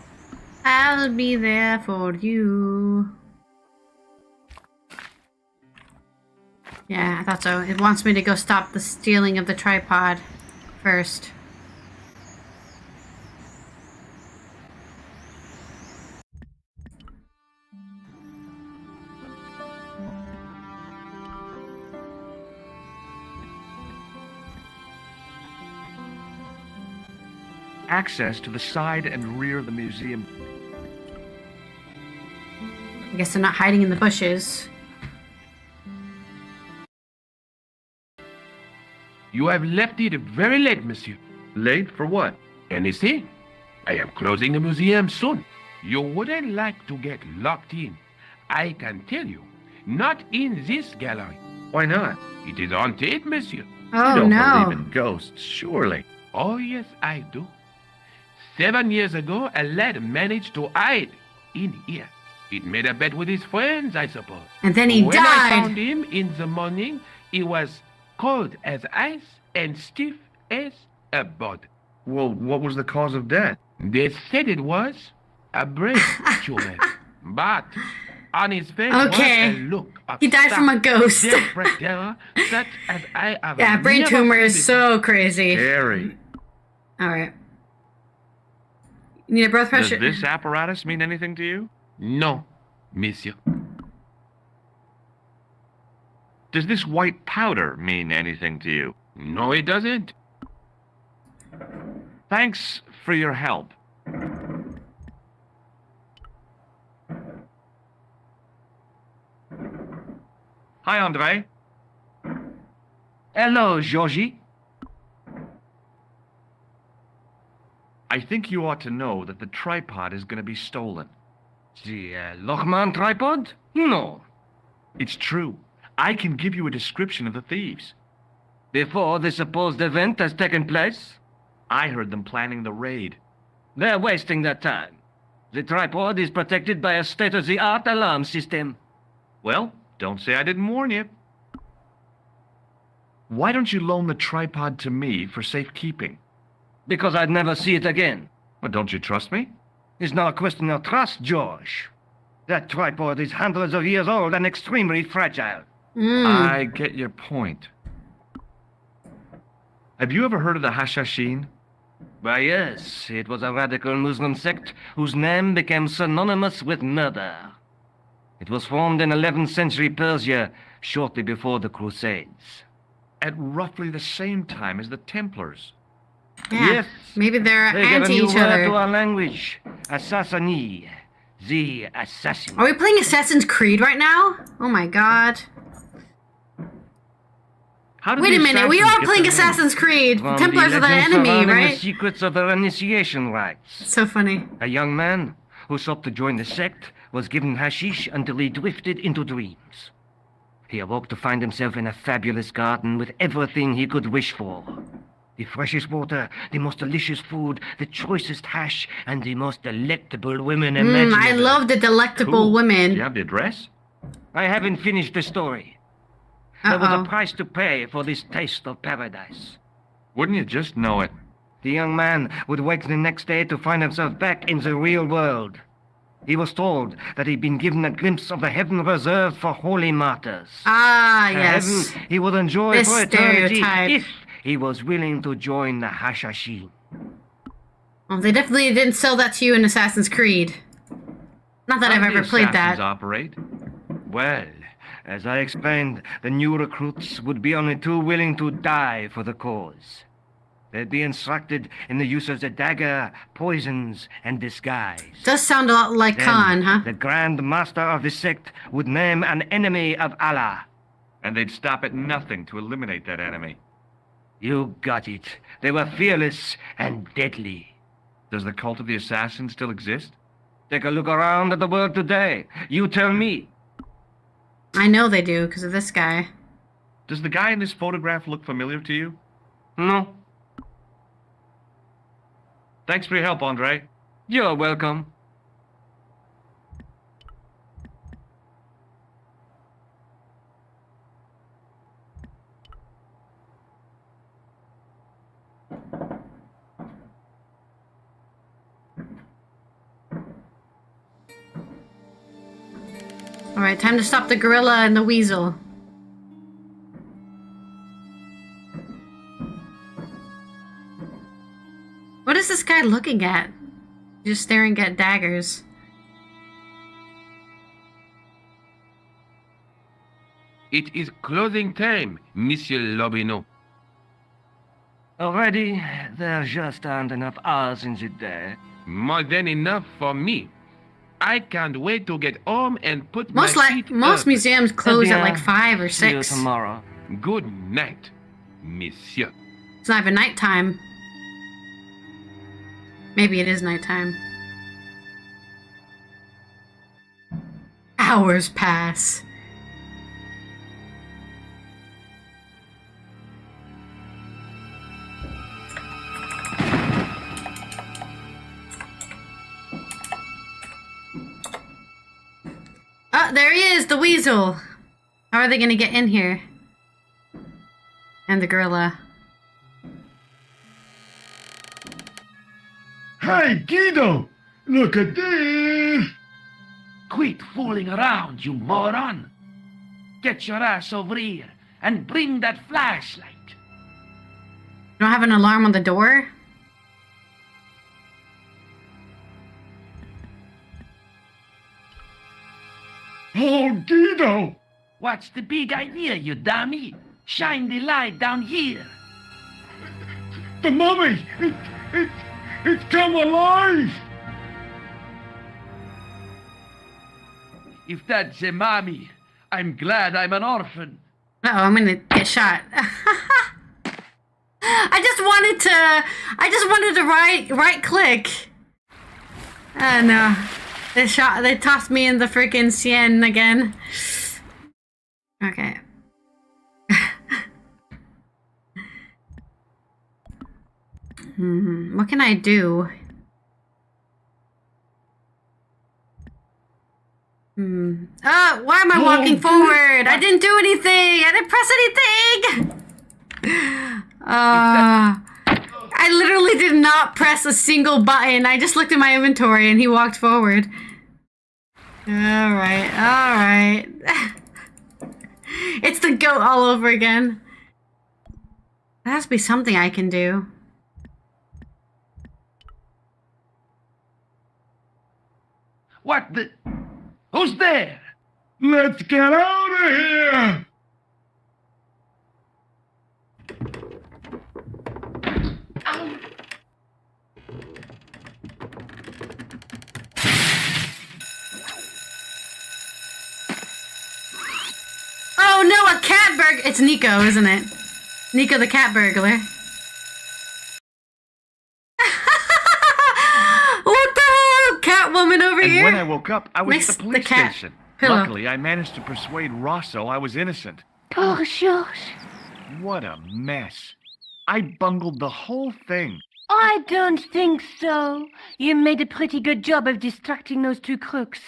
I'll be there for you. Yeah, I thought so. It wants me to go stop the stealing of the tripod first. Access to the side and rear of the museum. I guess they're not hiding in the bushes. You have left it very late, monsieur. Late for what? Anything? I am closing the museum soon. You wouldn't like to get locked in. I can tell you. Not in this gallery. Why not? It is haunted, monsieur. Oh You don't no. believe in ghosts, surely. Oh, yes, I do. 7 years ago, a lad managed to hide in here. He'd made a bet with his friends, I suppose. And then he When I died. found him in the morning, he was cold as ice and stiff as a board. Well, what was the cause of death? They said it was a brain tumor. But on his face Okay. was a look of He died from a ghost. desperate terror, such as I have Yeah, brain never tumor seen is before. so crazy. Scary. Alright. You need a breath Does pressure. this apparatus mean anything to you? No, monsieur. Does this white powder mean anything to you? No, it doesn't. Thanks for your help. Hi, Andre. Hello, Georgie. I think you ought to know that the tripod is going to be stolen. The Lochman tripod? No. It's true. I can give you a description of the thieves. Before the supposed event has taken place, I heard them planning the raid. they're wasting their time. The tripod is protected by a state-of-the-art alarm system. Well, don't say I didn't warn you. Why don't you loan the tripod to me for safekeeping? Because I'd never see it again. Well, don't you trust me? It's not a question of trust, George. That tripod is hundreds of years old and extremely fragile. I get your point. Have you ever heard of the Hashashin? Why, yes, it was a radical Muslim sect whose name became synonymous with murder. It was formed in 11th century Persia, shortly before the Crusades. At roughly the same time as the Templars. Yeah. Yes. Maybe they're They gave a anti new each word other. to our language. Assassini. The assassin. Are we playing Assassin's Creed right now? Oh my god. How did Wait the a minute, we assassins are get playing their name? Assassin's Creed. From Templars are the legends enemy, surrounding right? The secrets of their initiation rites. So funny. A young man who sought to join the sect was given hashish until he drifted into dreams. He awoke to find himself in a fabulous garden with everything he could wish for. The freshest water, the most delicious food, the choicest hash, and the most delectable women imaginable. I love the delectable Cool. Do women. you have the address? I haven't finished the story. There was a Uh-oh. price to pay for this taste of paradise. Wouldn't you just know it? The young man would wake the next day to find himself back in the real world. He was told that he'd been given a glimpse of the heaven reserved for holy martyrs. Ah, A yes. heaven he would enjoy This for eternity stereotype. if he was willing to join the Hashashin. Well, they definitely didn't sell that to you in Assassin's Creed. Not that How I've do the ever played assassins that. operate? Well, as I explained, the new recruits would be only too willing to die for the cause. They'd be instructed in the use of the dagger, poisons, and disguise. Does sound a lot like Then Khan, huh? the Grand Master of the sect would name an enemy of Allah. And they'd stop at nothing to eliminate that enemy. You got it. They were fearless and deadly. Does the cult of the assassin still exist? Take a look around at the world today. You tell me. I know they do, because of this guy. Does the guy in this photograph look familiar to you? No. Thanks for your help, Andre. You're welcome. Alright, time to stop the gorilla and the weasel. What is this guy looking at? Just staring at daggers. It is closing time, Monsieur Lobineau. Already, there just aren't enough hours in the day. More than enough for me. I can't wait to get home and put my feet Most up. museums close at like Bien. 5 or See you 6. tomorrow. Good night, Monsieur. It's not even nighttime. Maybe it is nighttime. Hours pass. Oh, there he is, the weasel. How are they gonna get in here? And the gorilla. Hi, Guido! Look at this! Quit fooling around, you moron! Get your ass over here and bring that flashlight. You don't have an alarm on the door? Oh, Guido! What's the big idea, you dummy? Shine the light down here. The mummy! It's come alive! If that's the mommy, I'm glad I'm an orphan. Uh-oh, I'm gonna get shot. I just wanted to right click. Oh no. They tossed me in the freaking Cien again. Okay. What can I do? Why am I walking forward? I didn't do anything! I didn't press anything! I literally did not press a single button. I just looked at my inventory and he walked forward. Alright, alright. It's the goat all over again. There has to be something I can do. What the... Who's there? Let's get out of here! Oh no, a cat burglar! It's Nico, isn't it? Nico the cat burglar. What the hell? Catwoman over And here? when I woke up, I was Next at the the police cat station. pillow. Luckily, I managed to persuade Rosso I was innocent. Poor Georges. What a mess. I bungled the whole thing. I don't think so. You made a pretty good job of distracting those two crooks.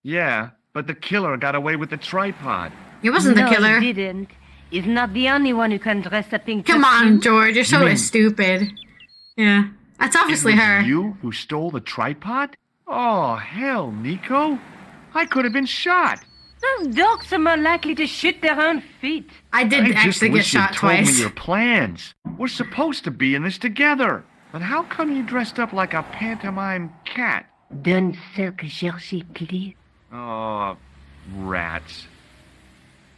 Yeah, but the killer got away with the tripod. It wasn't the No, killer. he didn't. He's not the only one who can dress up in Come costume. on, George. You're so You mean- stupid. Yeah. That's obviously It was her. you who stole the tripod? Oh, hell, Nico. I could have been shot. Those dogs are more likely to shoot their own feet. I did I just actually get wish shot you'd told twice. me your plans. We're supposed to be in this together. But how come you dressed up like a pantomime cat? Don't sulk, Georgie, please. Oh, rats.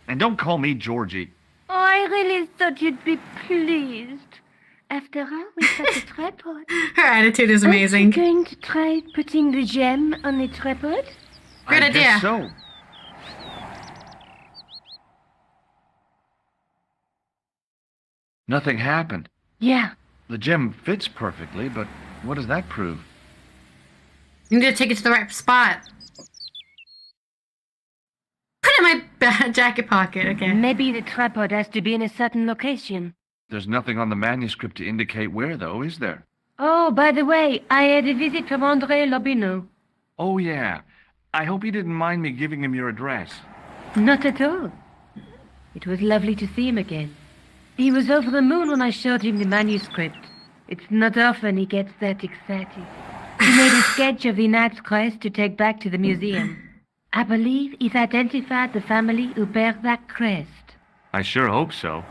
And don't call me Georgie. Oh, I really thought you'd be pleased. After all, we got a tripod. Her attitude is Aren't you amazing. going to try putting the gem on the tripod? Great I idea. guess so. Nothing happened. Yeah. The gem fits perfectly, but what does that prove? You need to take it to the right spot. Put it in my jacket pocket, okay. Maybe the tripod has to be in a certain location. There's nothing on the manuscript to indicate where, though, is there? Oh, by the way, I had a visit from André Lobineau. Oh, yeah. I hope you didn't mind me giving him your address. Not at all. It was lovely to see him again. He was over the moon when I showed him the manuscript. It's not often he gets that excited. He made a sketch of the knight's crest to take back to the museum. I believe he's identified the family who bear that crest. I sure hope so.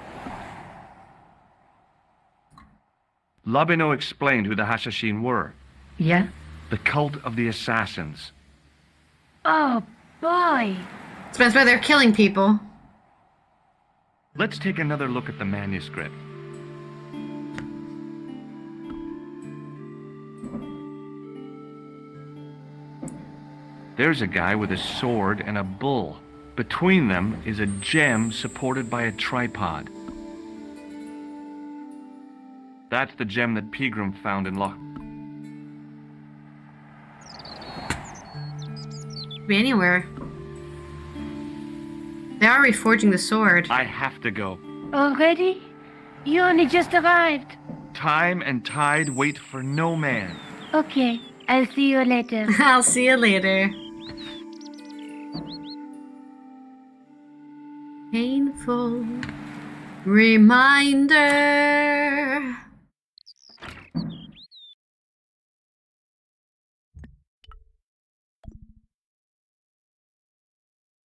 Lobineau explained who the Hashashin were. Yeah? The cult of the assassins. Oh, boy. That's why they're killing people. Let's take another look at the manuscript. There's a guy with a sword and a bull. Between them is a gem supported by a tripod. That's the gem that Pegram found in Loch. Could be anywhere. They are reforging the sword. I have to go. Already? You only just arrived. Time and tide wait for no man. Okay, I'll see you later. I'll see you later. Painful reminder.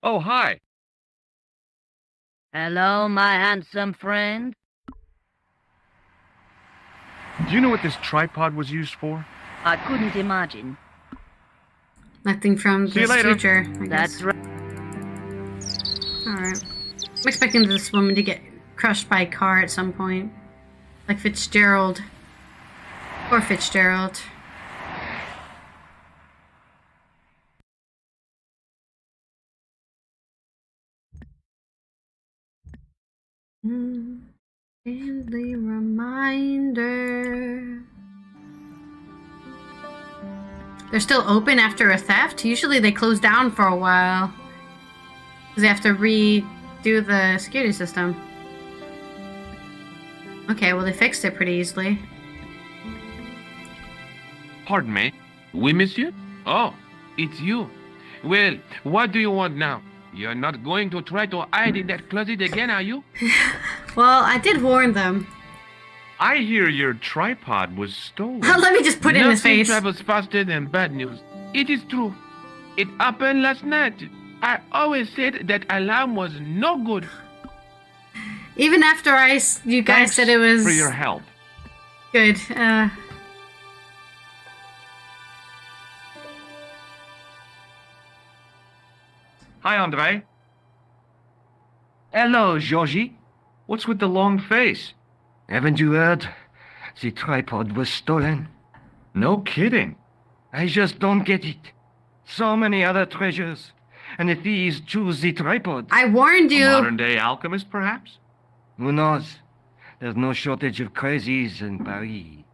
Oh, hi. Hello, my handsome friend. Do you know what this tripod was used for? I couldn't imagine. Nothing from See you this later. future, I That's guess. right. Alright. I'm expecting this woman to get crushed by a car at some point. Like Fitzgerald. Or Fitzgerald. Friendly reminder. They're still open after a theft? Usually they close down for a while. Because they have to redo the security system. Okay, well they fixed it pretty easily. Pardon me. Oui, monsieur? Oh, it's you. Well, what do you want now? You're not going to try to hide in that closet again, are you? Well, I did warn them. I hear your tripod was stolen. Let me just put it in his Nothing face. travels faster than bad news. It is true. It happened last night. I always said that alarm was no good. Even after you guys Thanks said it was for your help. good. Hi, Andre. Hello, Georgie. What's with the long face? Haven't you heard? The tripod was stolen. No kidding. I just don't get it. So many other treasures. And the thieves choose the tripod. I warned A you. modern-day alchemist, perhaps? Who knows? There's no shortage of crazies in Paris.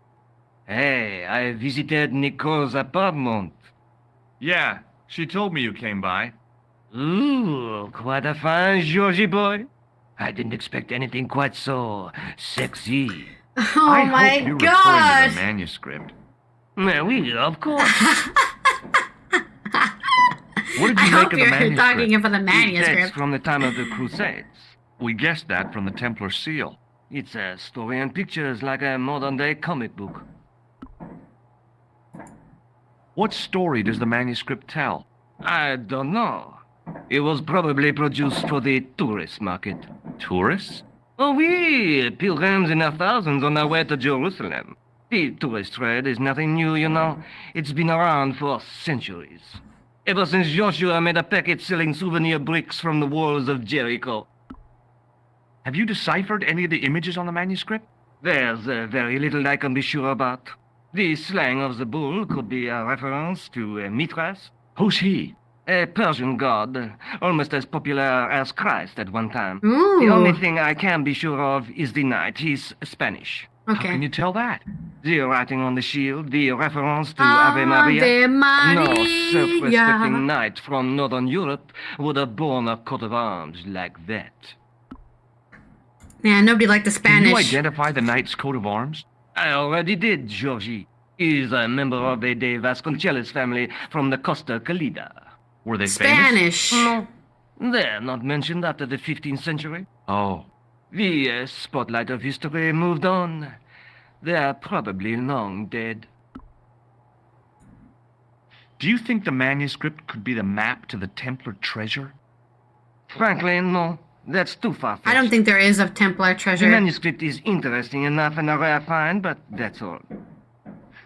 Hey, I visited Nicole's apartment. Yeah, she told me you came by. Ooh, quite a fine Georgie boy. I didn't expect anything quite so sexy. Oh I my hope you're god. referring to the manuscript. Oui, of course. What did I you hope make of the you're manuscript? talking about the It dates manuscript. from the time of the Crusades. We guessed that from the Templar seal. It's a story and pictures like a modern-day comic book. What story does the manuscript tell? I don't know. It was probably produced for the tourist market. Tourists? Oh, oui, pilgrims in their thousands on their way to Jerusalem. The tourist trade is nothing new, you know. It's been around for centuries. Ever since Joshua made a packet selling souvenir bricks from the walls of Jericho. Have you deciphered any of the images on the manuscript? There's very little I can be sure about. The slang of the bull could be a reference to Mithras. Who's he? A Persian god, almost as popular as Christ at one time. Ooh. The only thing I can be sure of is the knight. He's Spanish. How Okay. can you tell that? The writing on the shield, the reference to Ave Maria. Ave Maria. No self-respecting knight from Northern Europe would have borne a coat of arms like that. Yeah, nobody liked the Can you Spanish. identify the knight's coat of arms? I already did, Georgie. He's a member of the De Vasconcelos family from the Costa Calida. Were they famous? Spanish. No, they're not mentioned after the 15th century. Oh. The spotlight of history moved on. They're probably long dead. Do you think the manuscript could be the map to the Templar treasure? Frankly, no. That's too far-fetched. I don't think there is a Templar The treasure. manuscript is interesting enough and a rare find, but that's all.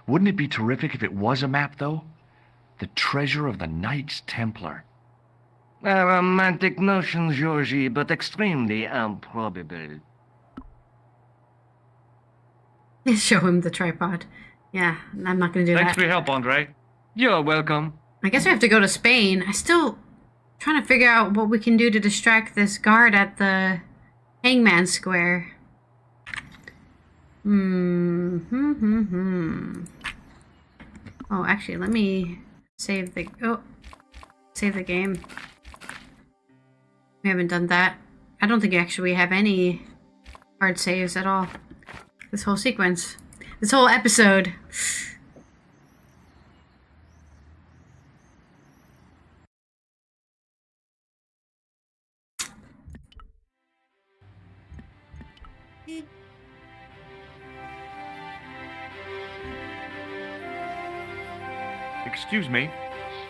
Wouldn't it be terrific if it was a map, though? The treasure of the Knights Templar. A romantic notion, Georgie, but extremely improbable. Show him the tripod. Yeah, I'm not gonna do Thanks that. for your help, Andre. You're welcome. I guess we have to go to Spain. I still trying to figure out what we can do to distract this guard at the Hangman Square. Oh, actually, let me save the game. We haven't done that. I don't think actually we have any hard saves at all. This whole sequence. This whole episode. Excuse me.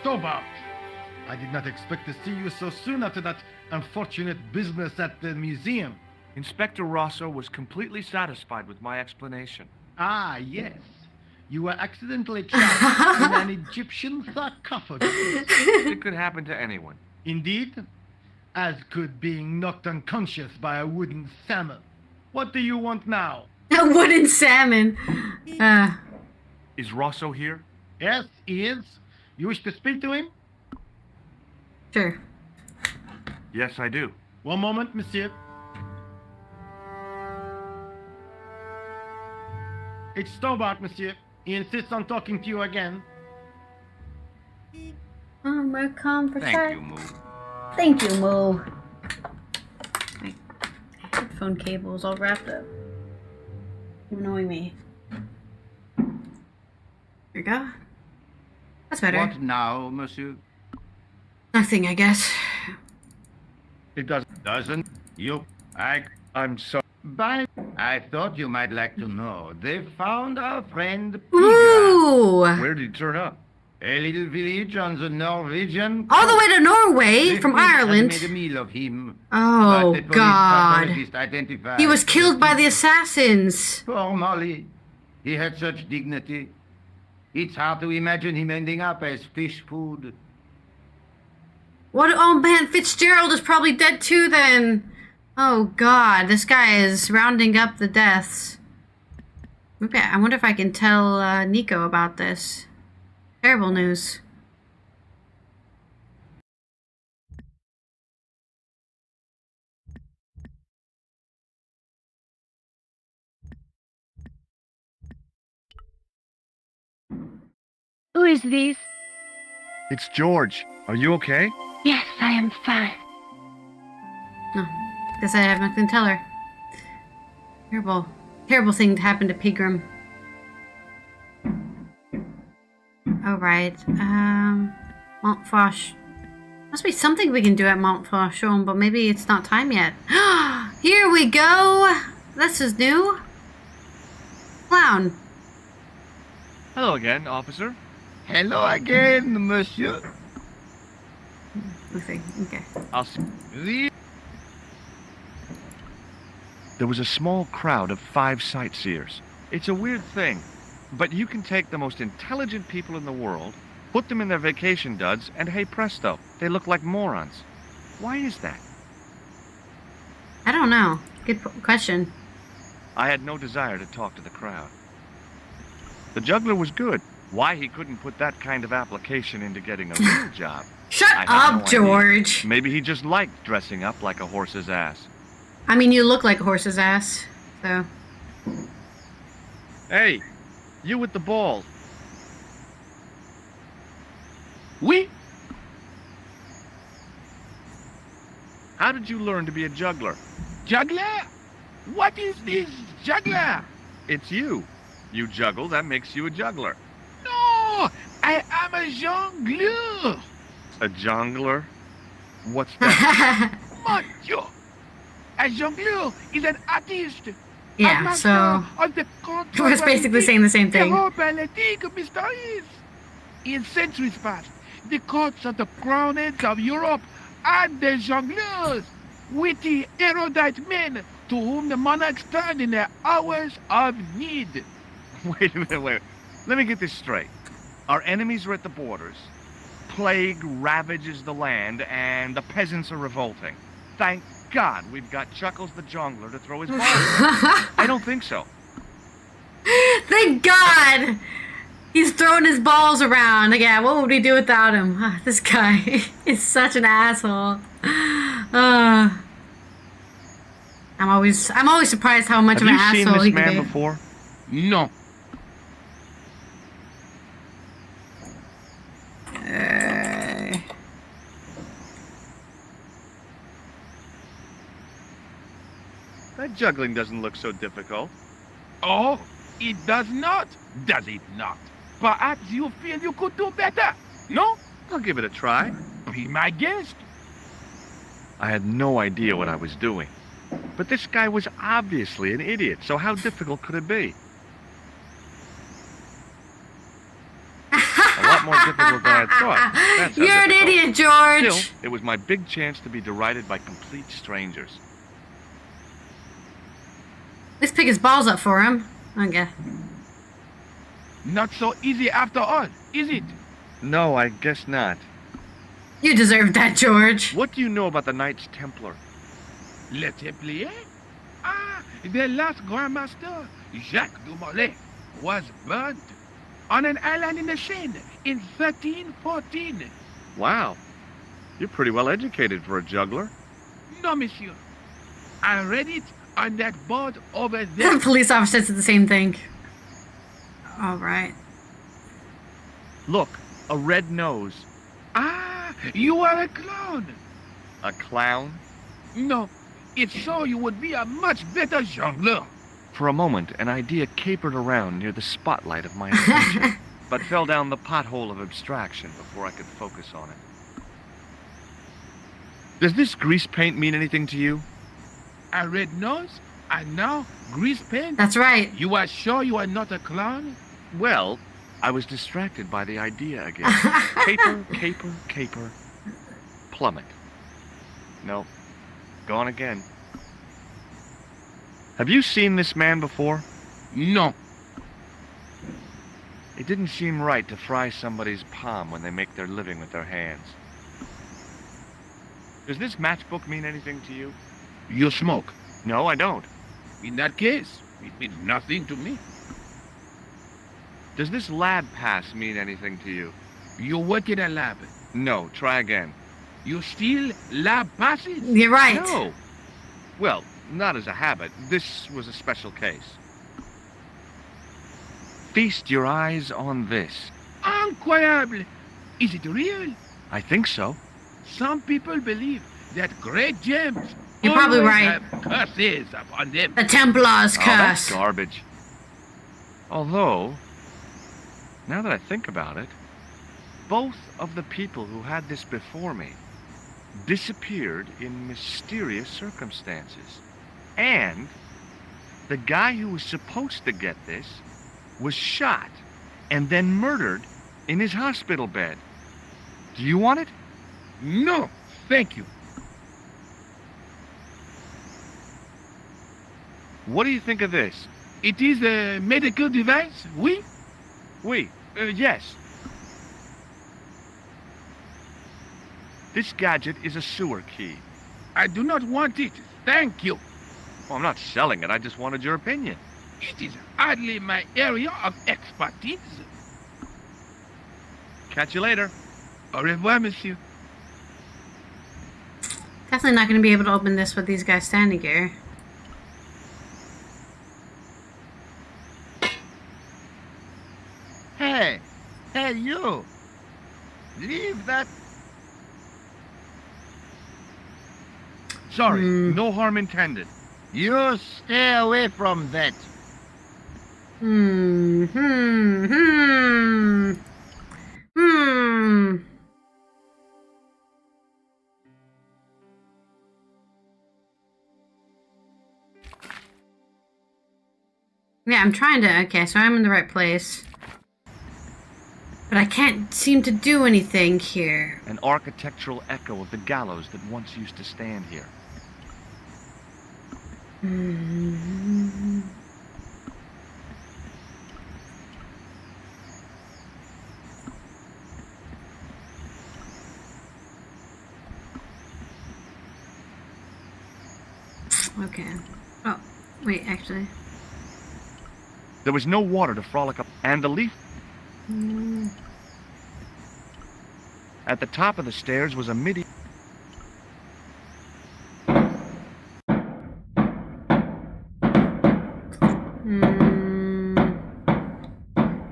Stobart! I did not expect to see you so soon after that unfortunate business at the museum. Inspector Rosso was completely satisfied with my explanation. Ah, yes. You were accidentally trapped in an Egyptian sarcophagus. It could happen to anyone. Indeed, as could being knocked unconscious by a wooden salmon. What do you want now? A wooden salmon. Is Rosso here? Yes, he is. You wish to speak to him? Sure. Yes, I do. One moment, monsieur. It's Stobart, monsieur. He insists on talking to you again. We're calm for Thank you, Moo. Thank you, Moo. My headphone cable's all wrapped up. Annoying me. There we go. That's better. What now, monsieur? Nothing, I guess. It Doesn't you? I'm sorry. But I thought you might like to know. They found our friend Pigra. Ooh! Where did he turn up? A little village on the Norwegian All the coast. way to Norway The from police had Ireland. made a meal of him. Oh, but the police God. pathologist identified He was killed by the that assassins. Poor Molly. He had such dignity. It's hard to imagine him ending up as fish food. What? Oh, man, Fitzgerald is probably dead too then. Oh, God. This guy is rounding up the deaths. Maybe I wonder if I can tell Nico about this. Terrible news. Who is this? It's George. Are you okay? Yes, I am fine. No, guess I have nothing to tell her. Terrible, terrible thing to happen to Pigram. Alright, Montfauch. Must be something we can do at Montfauchon, but maybe it's not time yet. Here we go! This is new. Clown. Hello again, officer. Hello again, monsieur. Let's see, okay. I'll see. There was a small crowd of 5 sightseers. It's a weird thing, but you can take the most intelligent people in the world, put them in their vacation duds, and hey presto, they look like morons. Why is that? I don't know. Good question. I had no desire to talk to the crowd. The juggler was good. Why he couldn't put that kind of application into getting a real job. Shut I have up, no idea. George. Maybe he just liked dressing up like a horse's ass. I mean, you look like a horse's ass, so. Hey, you with the ball. Oui? How did you learn to be a juggler? Juggler? What is this juggler? It's you. You juggle, that makes you a juggler. No! I am a jongleur! A jongler? What's that? Mon Dieu! A jongleur is an artist. Yeah, so. We're basically saying the same thing. In centuries past, the courts of the crowned heads of Europe had the jongleurs, witty, erudite men to whom the monarchs turned in their hours of need. Wait a minute, wait. Let me get this straight. Our enemies are at the borders, plague ravages the land, and the peasants are revolting. Thank God we've got Chuckles the Jongler to throw his balls at. I don't think so. Thank God! He's throwing his balls around. Yeah, what would we do without him? This guy is such an asshole. I'm always surprised how much Have of an you seen asshole this he can man be. before? No. That juggling doesn't look so difficult. Oh, it does not, does it not? Perhaps you feel you could do better, no? I'll give it a try. Be my guest. I had no idea what I was doing. But this guy was obviously an idiot, so how difficult could it be? A lot more difficult than I thought. That's how You're an difficult. idiot, George! Still, it was my big chance to be derided by complete strangers. Let's pick his balls up for him. Okay. Not so easy after all, is it? No, I guess not. You deserve that, George. What do you know about the Knights Templar? Le Templier? Ah, the last Grand Master, Jacques de Molay, was burnt on an island in the Seine in 1314. Wow. You're pretty well educated for a juggler. No, monsieur. I read it on that board over The there. police officer said the same thing. Alright. Look, a red nose. Ah, you are a clown. A clown? No, it's so you would be a much better jongleur. For a moment, an idea capered around near the spotlight of my attention, but fell down the pothole of abstraction before I could focus on it. Does this grease paint mean anything to you? A red nose, and now grease paint. That's right. You are sure you are not a clown? Well, I was distracted by the idea again. Caper, caper, caper. Plummet. No. Gone again. Have you seen this man before? No. It didn't seem right to fry somebody's palm when they make their living with their hands. Does this matchbook mean anything to you? You smoke. No, I don't. In that case, it means nothing to me. Does this lab pass mean anything to you? You work in a lab. No, try again. You steal lab passes? You're right. No. Well, not as a habit. This was a special case. Feast your eyes on this. Incroyable. Is it real? I think so. Some people believe that great gems You're probably always right. have curses upon them. The Templar's Oh, that's curse. garbage. Although, now that I think about it, both of the people who had this before me disappeared in mysterious circumstances. And the guy who was supposed to get this was shot and then murdered in his hospital bed. Do you want it? No, thank you. What do you think of this? It is a medical device, oui? Oui, yes. This gadget is a sewer key. I do not want it, thank you. Well, I'm not selling it, I just wanted your opinion. It is hardly my area of expertise. Catch you later. Au revoir, monsieur. Definitely not going to be able to open this with these guys standing here. Hey, you. Leave that. Sorry, no harm intended. You stay away from that. Hmm. Yeah, I'm trying to... Okay, so I'm in the right place. But I can't seem to do anything here. An architectural echo of the gallows that once used to stand here. Okay. Oh, wait, actually. There was no water to frolic up, and the leaf... At the top of the stairs was a midi...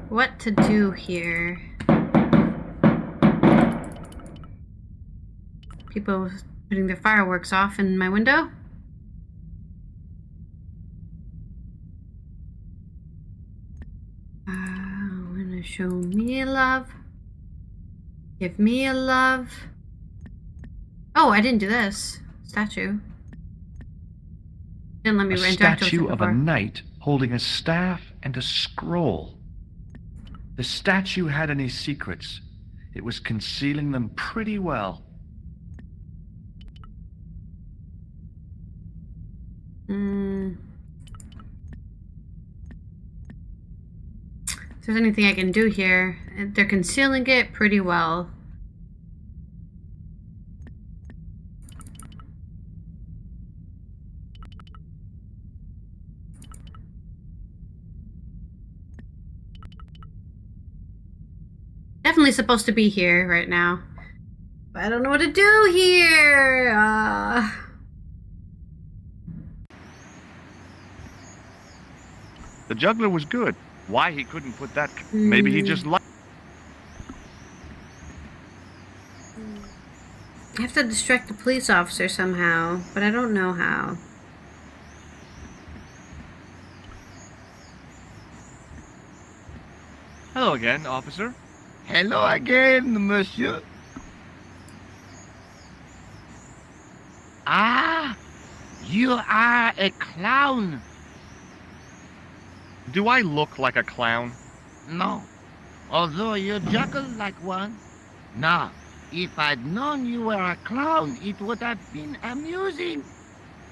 What to do here? People putting their fireworks off in my window? Wanna show me love? Give me a love. Oh, I didn't do this. Statue. Didn't let me A interact with it statue of a before. knight holding a staff and a scroll. The statue had any secrets. It was concealing them pretty well. If there's anything I can do here, they're concealing it pretty well. Definitely supposed to be here right now. But I don't know what to do here. The juggler was good. Why he couldn't put that... Maybe he just liked... I have to distract the police officer somehow, but I don't know how. Hello again, officer. Hello again, monsieur. Ah, you are a clown. Do I look like a clown? No, although you juggle like one. Now, if I'd known you were a clown, it would have been amusing.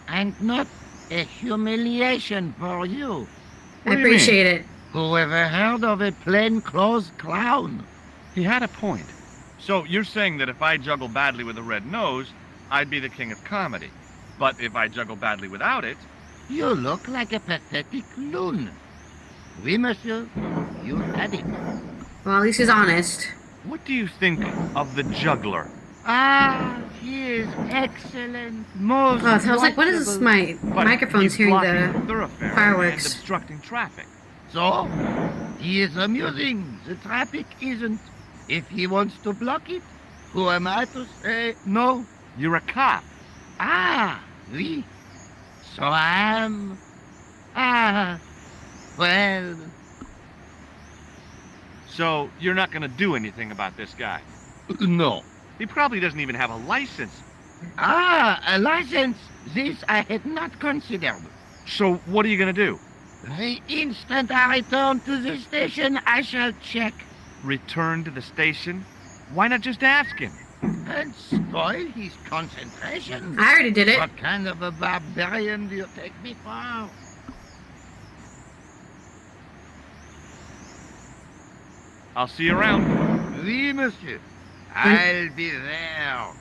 And not a humiliation for you. I appreciate it. Who ever heard of a plainclothes clown? He had a point. So you're saying that if I juggle badly with a red nose, I'd be the king of comedy. But if I juggle badly without it... You look like a pathetic loon. Oui, monsieur, you had it. Well, at least he's honest. What do you think of the juggler? Ah, he is excellent. Most Oh, I was like, what is my But microphone's he's hearing blocking the thoroughfare fireworks? and obstructing traffic. So, he is amusing. The traffic isn't. If he wants to block it, who am I to say no? You're a cop. Ah, oui. So I am. Ah, well. So you're not going to do anything about this guy? No. He probably doesn't even have a license. Ah, a license. This I had not considered. So what are you going to do? The instant I return to the station, I shall check. Return to the station? Why not just ask him? And spoil his concentration. I already did it. What kind of a barbarian do you take me for? I'll see you around. Oui, monsieur. I'll be there.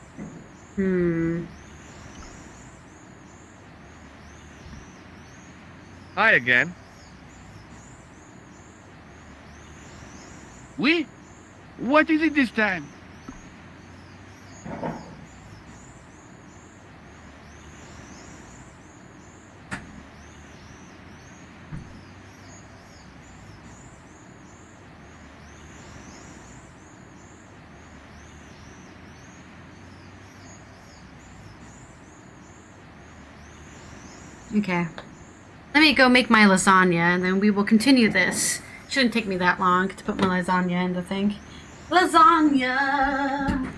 Hi again. Oui? What is it this time? Okay. Let me go make my lasagna, and then we will continue this. Shouldn't take me that long to put my lasagna in the thing. Lasagna!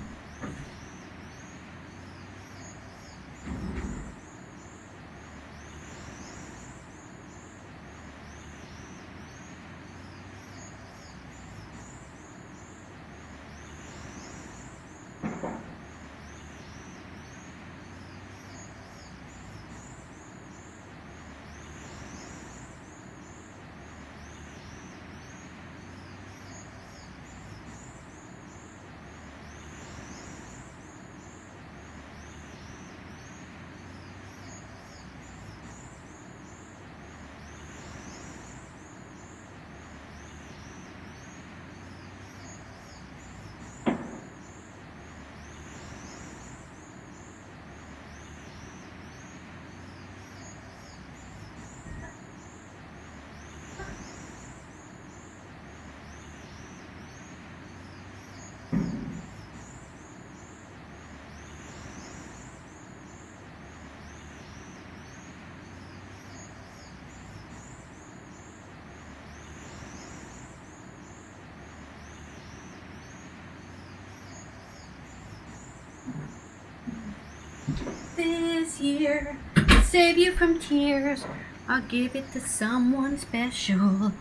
This year, I'll save you from tears. I'll give it to someone special.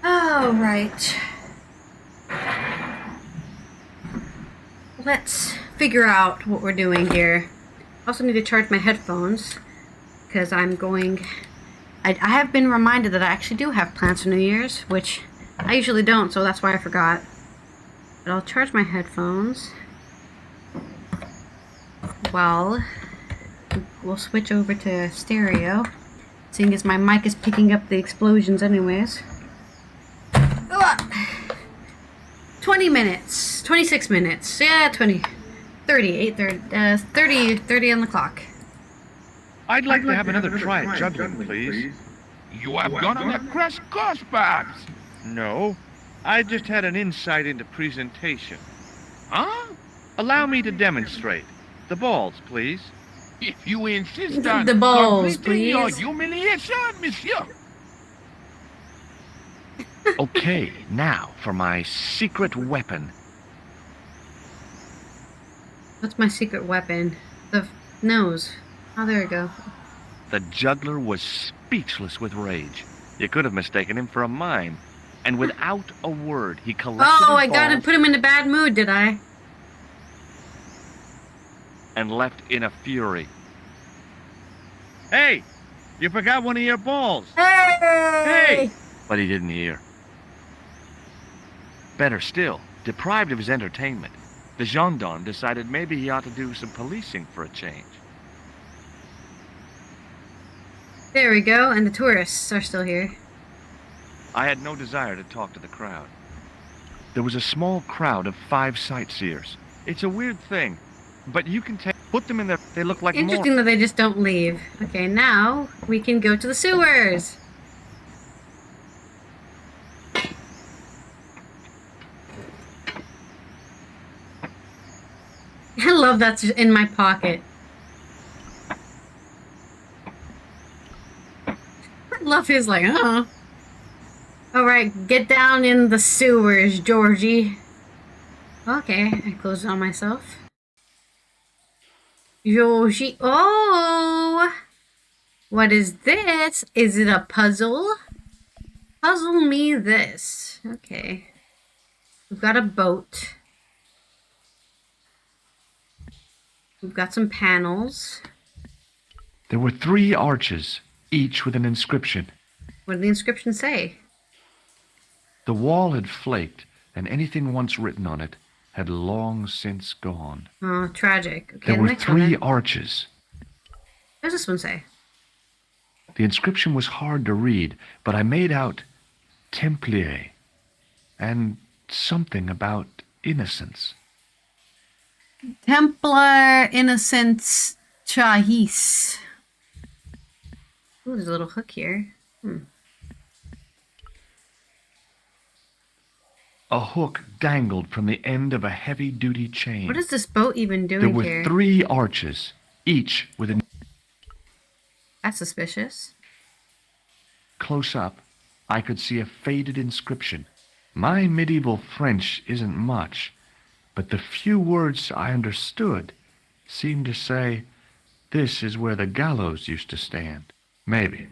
Alright. Let's figure out what we're doing here. I also need to charge my headphones, because I'm going... I have been reminded that I actually do have plans for New Year's, which I usually don't, so that's why I forgot. But I'll charge my headphones. Well, we'll switch over to stereo, seeing as my mic is picking up the explosions anyways. 20 minutes, 26 minutes, yeah, 30 on the clock. I'd like to have another try at juggling, please. You have gone on a crash course, perhaps? No, I just had an insight into presentation. Huh? Allow me to demonstrate. The balls, please. If you insist on The balls, completing your please. humiliation, monsieur. Okay, now for my secret weapon. What's my secret weapon? The nose. Oh, there we go. The juggler was speechless with rage. You could have mistaken him for a mime. And without a word, he collected Oh, his I gotta balls put him in a bad mood, did I? and left in a fury. Hey! You forgot one of your balls! Hey! But he didn't hear. Better still, deprived of his entertainment, the gendarme decided maybe he ought to do some policing for a change. There we go, and the tourists are still here. I had no desire to talk to the crowd. There was a small crowd of 5 sightseers. It's a weird thing, but you can put them in there. They look like Interesting that they just don't leave. Okay, now we can go to the sewers. I love that's in my pocket. I love his like, Alright, get down in the sewers, Georgie. Okay, I closed it on myself. Georgie. Oh! What is this? Is it a puzzle? Puzzle me this. Okay. We've got a boat. We've got some panels. There were 3 arches, each with an inscription. What did the inscription say? The wall had flaked, and anything once written on it had long since gone. Oh, tragic. Okay, There the were next one 3 then. arches. What does this one say? The inscription was hard to read, but I made out Templier and something about innocence. Templar Innocence Chahis. Ooh, there's a little hook here. A hook dangled from the end of a heavy-duty chain. What is this boat even doing There were here? 3 arches, each with an... That's suspicious. Close up, I could see a faded inscription. My medieval French isn't much, but the few words I understood seemed to say, "This is where the gallows used to stand." Maybe.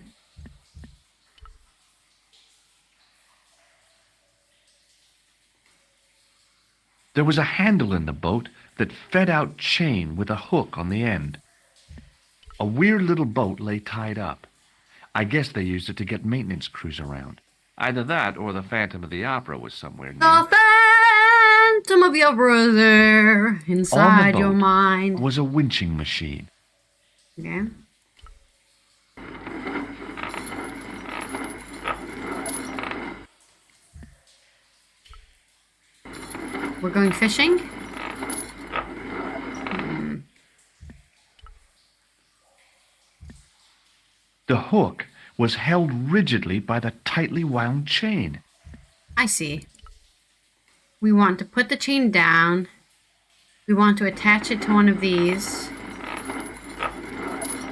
There was a handle in the boat that fed out chain with a hook on the end. A weird little boat lay tied up. I guess they used it to get maintenance crews around. Either that or the Phantom of the Opera was somewhere near. The Phantom of the Opera is there inside your mind. Was a winching machine. Okay. We're going fishing? The hook was held rigidly by the tightly wound chain. I see. We want to put the chain down. We want to attach it to one of these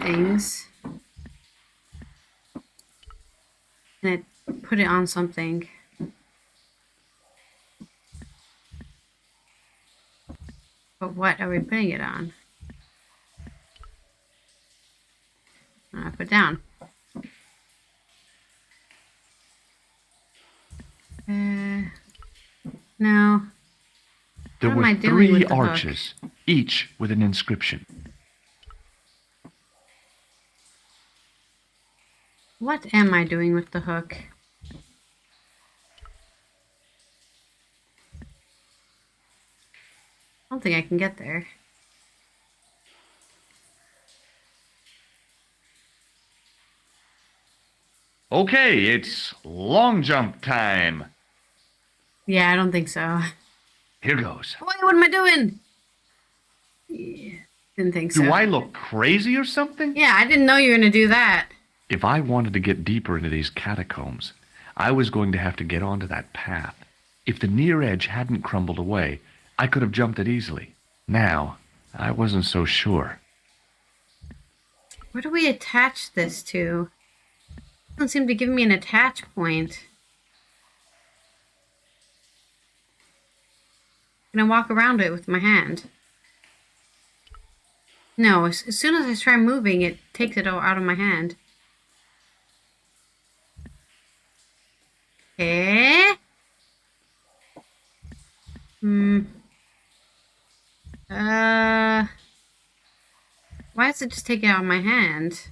things. And put it on something. But what are we putting it on? Put down. No. There What am I were doing 3 with the hook? arches, each with an inscription. What am I doing with the hook? I don't think I can get there. Okay, it's long jump time. Yeah, I don't think so. Here goes. Wait, what am I doing? Yeah, didn't think so. Do I look crazy or something? Yeah, I didn't know you were going to do that. If I wanted to get deeper into these catacombs, I was going to have to get onto that path. If the near edge hadn't crumbled away, I could have jumped it easily. Now, I wasn't so sure. Where do we attach this to? It doesn't seem to give me an attach point. Can I walk around it with my hand? No, as soon as I try moving, it takes it all out of my hand. Okay. Why does it just take it out of my hand?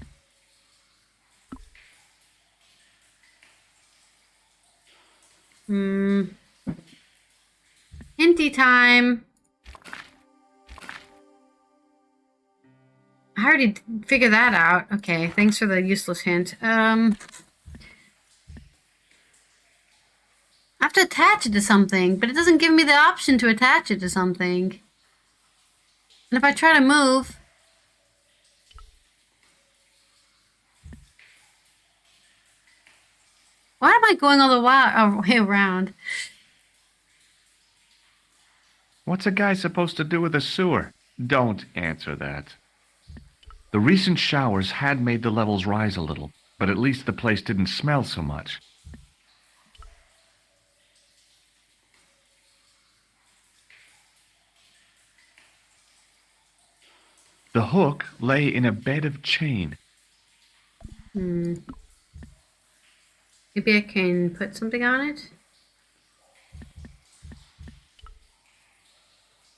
Hinty time. I already figured that out. Okay, thanks for the useless hint. I have to attach it to something, but it doesn't give me the option to attach it to something. And if I try to move... Why am I going all the way around? What's a guy supposed to do with a sewer? Don't answer that. The recent showers had made the levels rise a little, but at least the place didn't smell so much. The hook lay in a bed of chain. Maybe I can put something on it?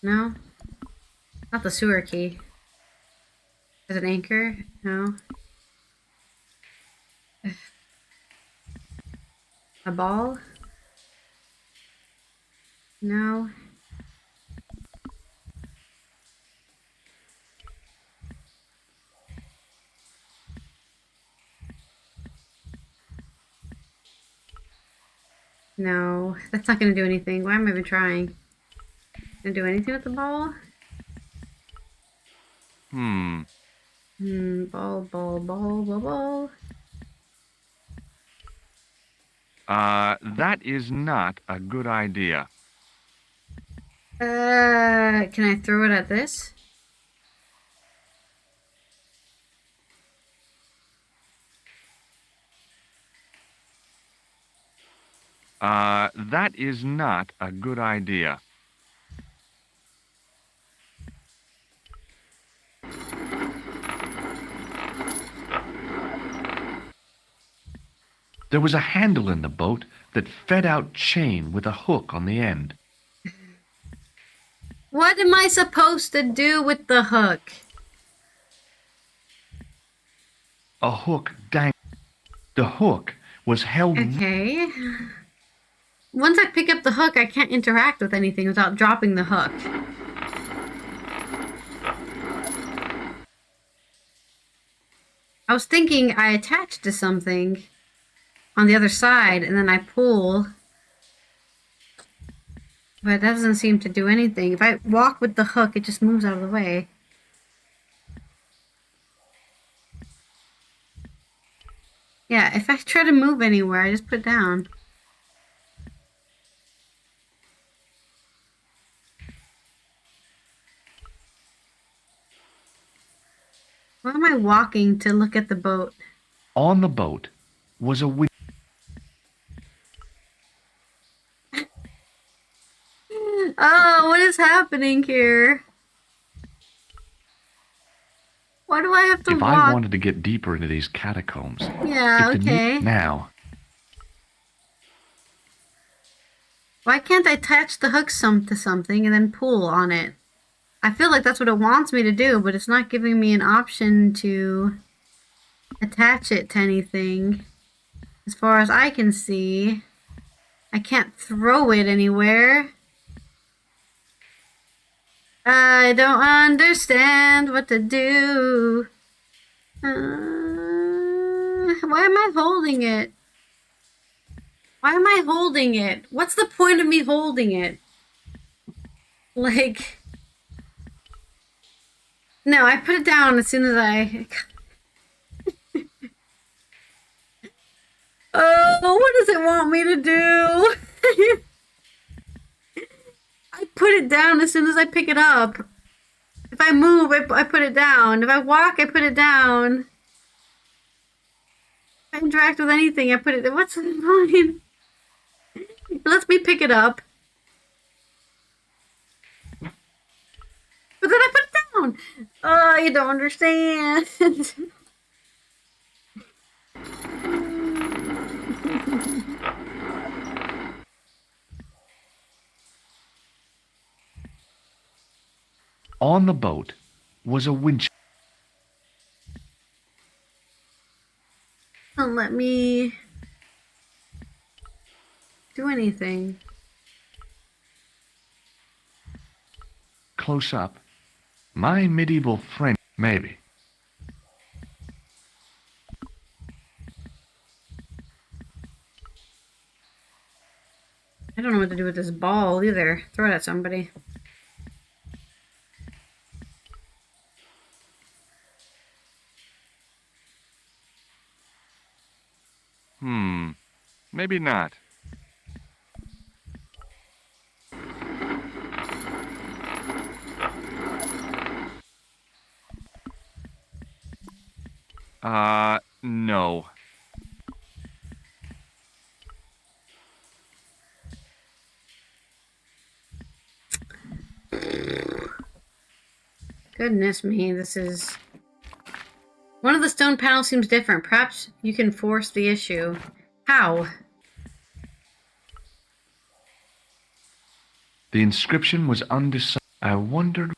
No? Not the sewer key. Is it an anchor? No. A ball? No. No, that's not going to do anything. Why am I even trying? Can I do anything with the ball? Ball, ball, ball, ball, ball. That is not a good idea. Can I throw it at this? That is not a good idea. There was a handle in the boat that fed out chain with a hook on the end. What am I supposed to do with the hook? A hook dang. The hook was held. Okay. Once I pick up the hook, I can't interact with anything without dropping the hook. I was thinking I attach to something on the other side and then I pull. But it doesn't seem to do anything. If I walk with the hook, it just moves out of the way. Yeah, if I try to move anywhere, I just put it down. Why am I walking to look at the boat? On the boat was a winch. Oh, what is happening here? Why do I have to If walk? I wanted to get deeper into these catacombs, Yeah, okay. Now, Why can't I attach the hook to something and then pull on it? I feel like that's what it wants me to do, but it's not giving me an option to attach it to anything. As far as I can see, I can't throw it anywhere. I don't understand what to do. Why am I holding it? Why am I holding it? What's the point of me holding it? Like... No, I put it down as soon as I... Oh, what does it want me to do? I put it down as soon as I pick it up. If I move, I put it down. If I walk, I put it down. If I interact with anything, I put it... What's the point? It lets me pick it up. But then I put it down. Oh, you don't understand. on the boat was a winch. Don't let me do anything. Close up. My medieval friend, maybe. I don't know what to do with this ball either. Throw it at somebody. Maybe not. No. Goodness me, this is... One of the stone panels seems different. Perhaps you can force the issue. How? The inscription was undecided. I wondered...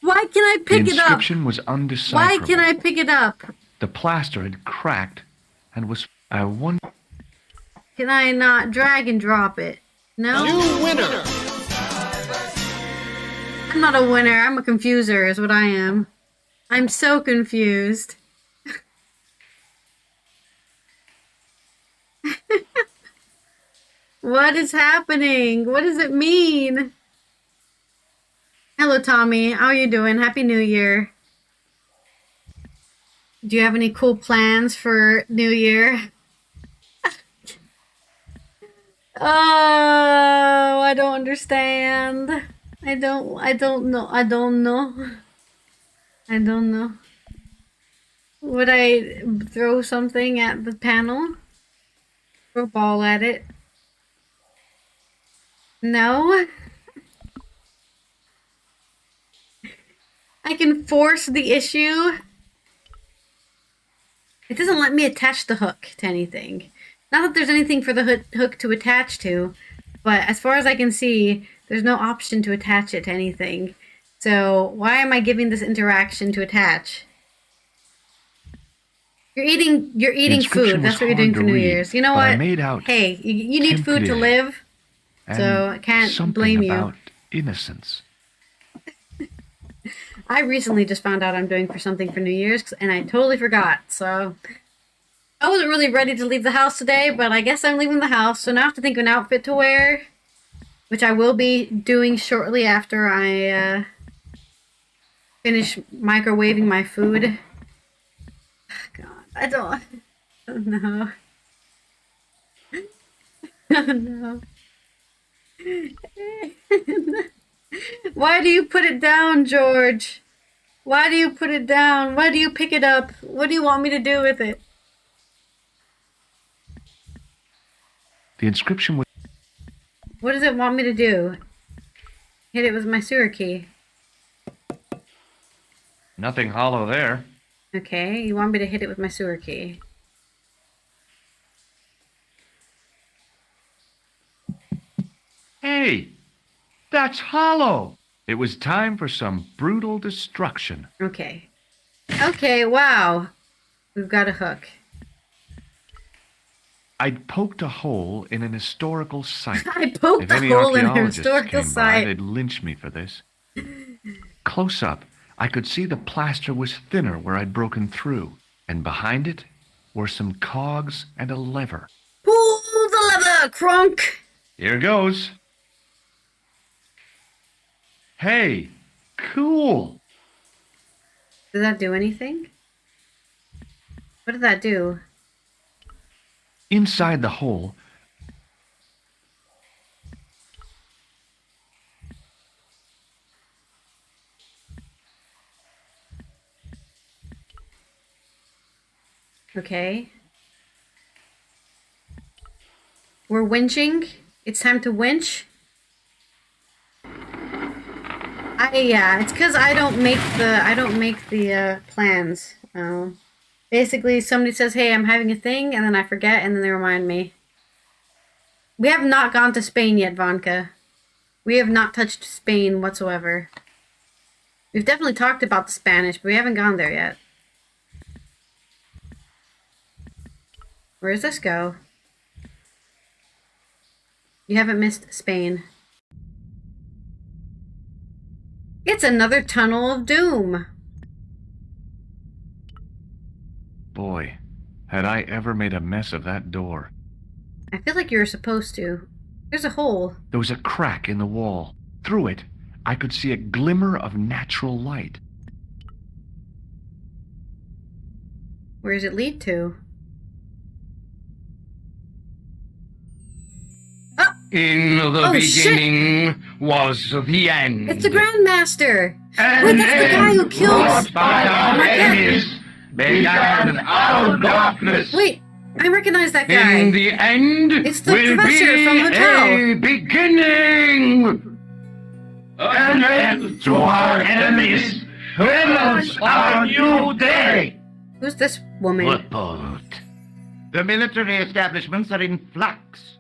Why can I pick it up? The inscription was undecipherable. Why can I pick it up? The plaster had cracked and was... I wonder... Can I not drag and drop it? No? New winner! I'm not a winner. I'm a confuser is what I am. I'm so confused. What is happening? What does it mean? Hello, Tommy. How are you doing? Happy New Year. Do you have any cool plans for New Year? Oh, I don't understand. I don't know. Would I throw something at the panel? Throw a ball at it? No? I can force the issue. It doesn't let me attach the hook to anything. Not that there's anything for the hook to attach to, but as far as I can see, there's no option to attach it to anything. So why am I giving this interaction to attach? You're eating food. That's what you're doing for New Year's. You know what? I made out hey, you need food to live, so I can't blame you. About innocence. I recently just found out I'm doing something for New Year's, and I totally forgot. So I wasn't really ready to leave the house today, but I guess I'm leaving the house. So now I have to think of an outfit to wear, which I will be doing shortly after I finish microwaving my food. God, I don't know. No. Why do you put it down, George? Why do you put it down? Why do you pick it up? What do you want me to do with it? The inscription was... What does it want me to do? Hit it with my sewer key. Nothing hollow there. Okay, you want me to hit it with my sewer key. Hey! That's hollow! It was time for some brutal destruction. Okay. Okay, wow. We've got a hook. I'd poked a hole in an historical site. I poked a hole in a historical site. They'd lynch me for this. Close up, I could see the plaster was thinner where I'd broken through, and behind it were some cogs and a lever. Pull the lever, Crunk! Here goes. Hey, cool. Did that do anything? What did that do? Inside the hole, Okay. We're winching. It's time to winch. Yeah, it's because I don't make the plans. Basically, somebody says, "Hey, I'm having a thing," and then I forget, and then they remind me. We have not gone to Spain yet, Vanka. We have not touched Spain whatsoever. We've definitely talked about the Spanish, but we haven't gone there yet. Where does this go? You haven't missed Spain. It's another tunnel of doom. boy, had I ever made a mess of that door. I feel like you were supposed to. There's a hole. There was a crack in the wall. Through it, I could see a glimmer of natural light. Where does it lead to? In the beginning was the end. It's the Grandmaster! And wait, that's the guy who killed... by our enemies began our darkness. Wait, I recognize that guy. In the end It's the will professor be from Hotel. a beginning. An end to our enemies. Heralds our new day. Who's this woman? Report. The military establishments are in flux.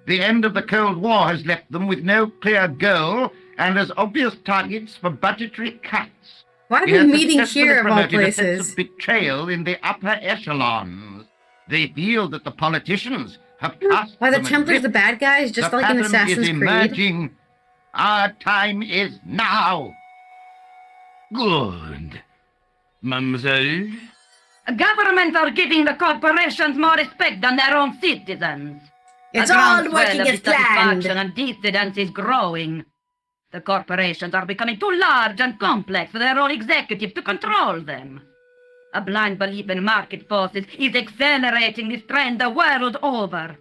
The end of the Cold War has left them with no clear goal and as obvious targets for budgetary cuts. Why are we meeting here of all places? A sense of betrayal in the upper echelons. They feel that the politicians have cast Why the them Templars adrift. the bad guys, just The like in pattern Assassin's is Creed? emerging. Our time is now. Good. Mademoiselle? Governments are giving the corporations more respect than their own citizens. It's A all groundswell working of as planned. dissatisfaction and dissidence is growing. The corporations are becoming too large and complex for their own executives to control them. A blind belief in market forces is accelerating this trend the world over.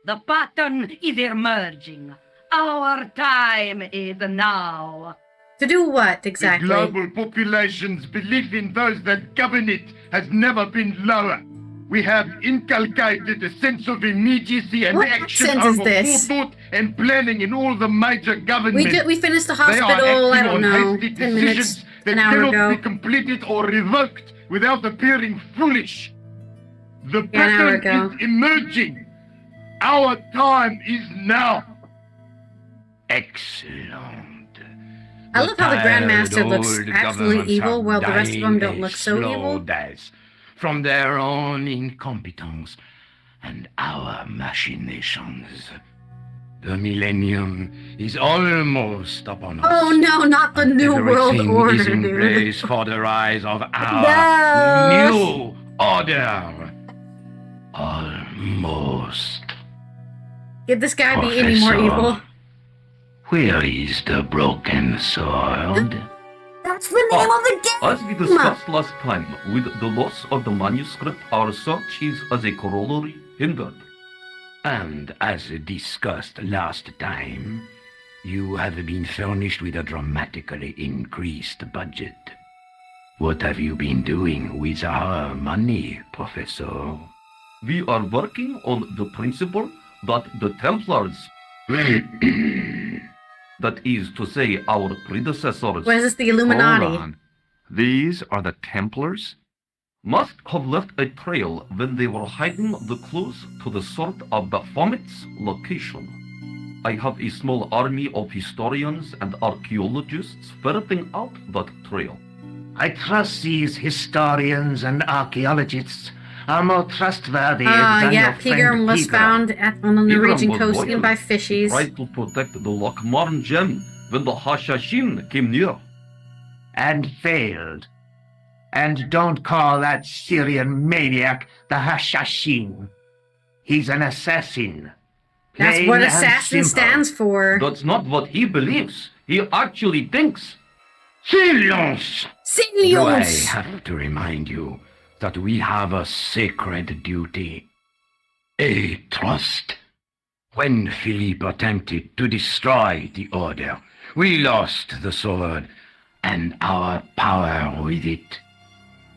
The pattern is emerging. Our time is now. To do what, exactly? The global population's belief in those that govern it has never been lower. We have inculcated a sense of immediacy and What action accent is over this? forethought and planning in all the major governments. We finished the They are hospital, I acting don't on know, hasty 10 minutes, decisions that an hour cannot ago. be completed or revoked without appearing foolish. The Yeah, an hour pattern ago. is emerging. Our time is now. Excellent. I love how the tired Grandmaster looks old absolutely governments evil, are while the rest of them dying don't a look so slow evil. death from their own incompetence and our machinations. The millennium is almost upon us. Oh no, not the New World Everything Order, is in dude. place for the rise of our No. new order. Almost. Could this guy be any more Professor. evil? Where is the broken sword? That's the name of the game! As we discussed last time, with the loss of the manuscript, our search is as a corollary hindered. And as discussed last time, you have been furnished with a dramatically increased budget. What have you been doing with our money, Professor? We are working on the principle that the Templars, that is to say, our predecessors, What is this, the Illuminati? Hold on. These are the Templars? must have left a trail when they were hiding the clues to the sort of Baphomet's location. I have a small army of historians and archaeologists ferreting out that trail. I trust these historians and archaeologists are more trustworthy than Yeah, your friend Pegram was Pegram. found on the Pegram Norwegian was coast loyal. eaten by He fishies. tried to protect the Lochmarn gem when the Hashashin came near. And failed. And don't call that Syrian maniac the Hashashin. He's an assassin. That's Plain what and assassin simple. stands for. That's not what he believes. He actually thinks. Silence! Do I Silence! have to remind you that we have a sacred duty, a trust? When Philippe attempted to destroy the Order, we lost the sword and our power with it.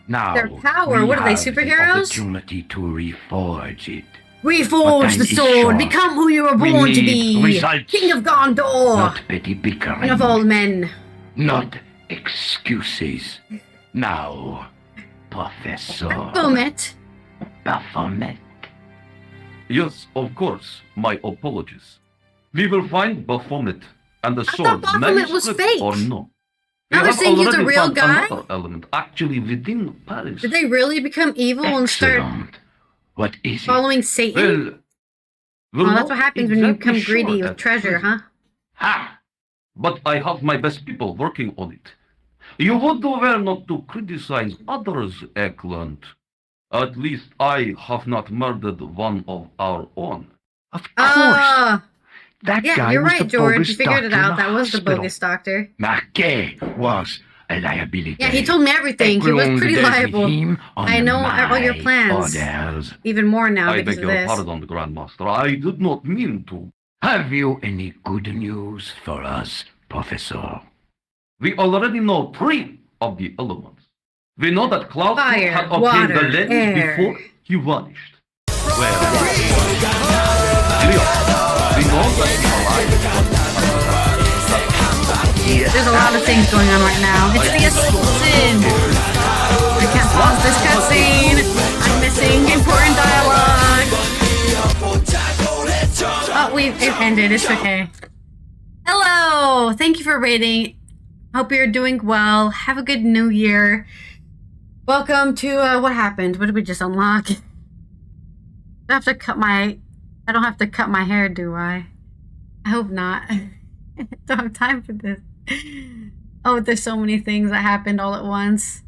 Now, Their power? we What are they, have superheroes? The opportunity to reforge it. Reforge Time the is sword! short. Become who you were We born to need be! results, King of Gondor! Not petty bickering. And of all men. Not excuses. Now, Professor Baphomet. Baphomet. Yes, of course. My apologies. We will find Baphomet and the sword, Baphomet was manuscript fake. or no. Now We they're have saying he's a already real found guy? another element actually within Paris. Did they really become evil and start Excellent. What is it? following Satan? Well, Oh, that's what happens when you become exactly greedy sure with at treasure, present. huh? Ha! But I have my best people working on it. You would do well not to criticize others, Eklund. At least I have not murdered one of our own. Of course. Ah! That Yeah, guy you're was right, the George. bogus You figured it doctor in out. That was the hospital. bogus doctor. Marquet was a liability. Yeah, he told me everything. He was Eklund pretty dealt with liable. him on I know all your my plans. orders. Even more now I because beg of your this. pardon, Grandmaster. I did not mean to. Have you any good news for us, Professor? We already know 3 of the elements. We know that Klaus Fire, had obtained water, the lens air. before he vanished. Well, Leo, we know that he's alive. There's a lot of things going on right now. It's the assassin! I can't pause this cutscene. I'm missing important dialogue. Oh, it ended. It's okay. Hello! Thank you for raiding. Hope you're doing well. Have a good new year. Welcome to, what happened? What did we just unlock? I don't have to cut my hair, do I? I hope not. I don't have time for this. Oh, there's so many things that happened all at once.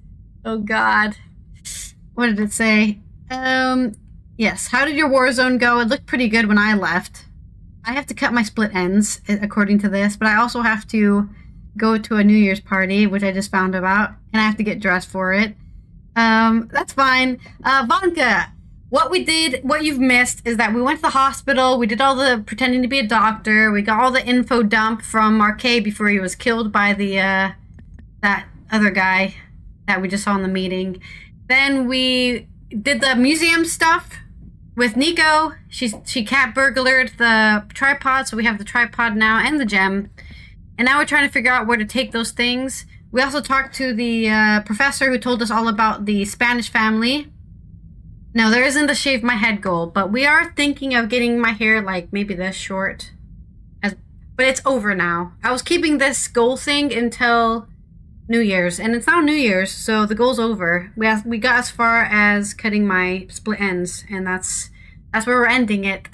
Oh God. What did it say? Yes, how did your war zone go? It looked pretty good when I left. I have to cut my split ends, according to this, but I also have to go to a New Year's party, which I just found about, and I have to get dressed for it. That's fine. Vanka, what you've missed is that we went to the hospital, we did all the pretending to be a doctor, we got all the info dump from Marquet before he was killed by that other guy that we just saw in the meeting. Then we did the museum stuff with Nico. She cat burglared the tripod, so we have the tripod now and the gem. And now we're trying to figure out where to take those things. We also talked to the professor who told us all about the Spanish family. No, there isn't a shave my head goal, but we are thinking of getting my hair like maybe this short. But it's over now. I was keeping this goal thing until New Year's, and it's now New Year's, so the goal's over. We got as far as cutting my split ends, and that's where we're ending it.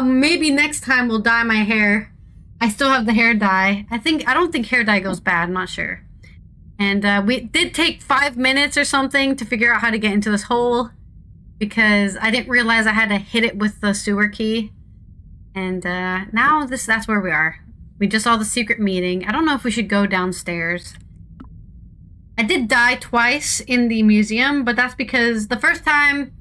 Maybe next time we'll dye my hair. I still have the hair dye. I don't think hair dye goes bad. I'm not sure. And we did take 5 minutes or something to figure out how to get into this hole, because I didn't realize I had to hit it with the sewer key. And now that's where we are. We just saw the secret meeting. I don't know if we should go downstairs. I did die twice in the museum, but that's because the first time,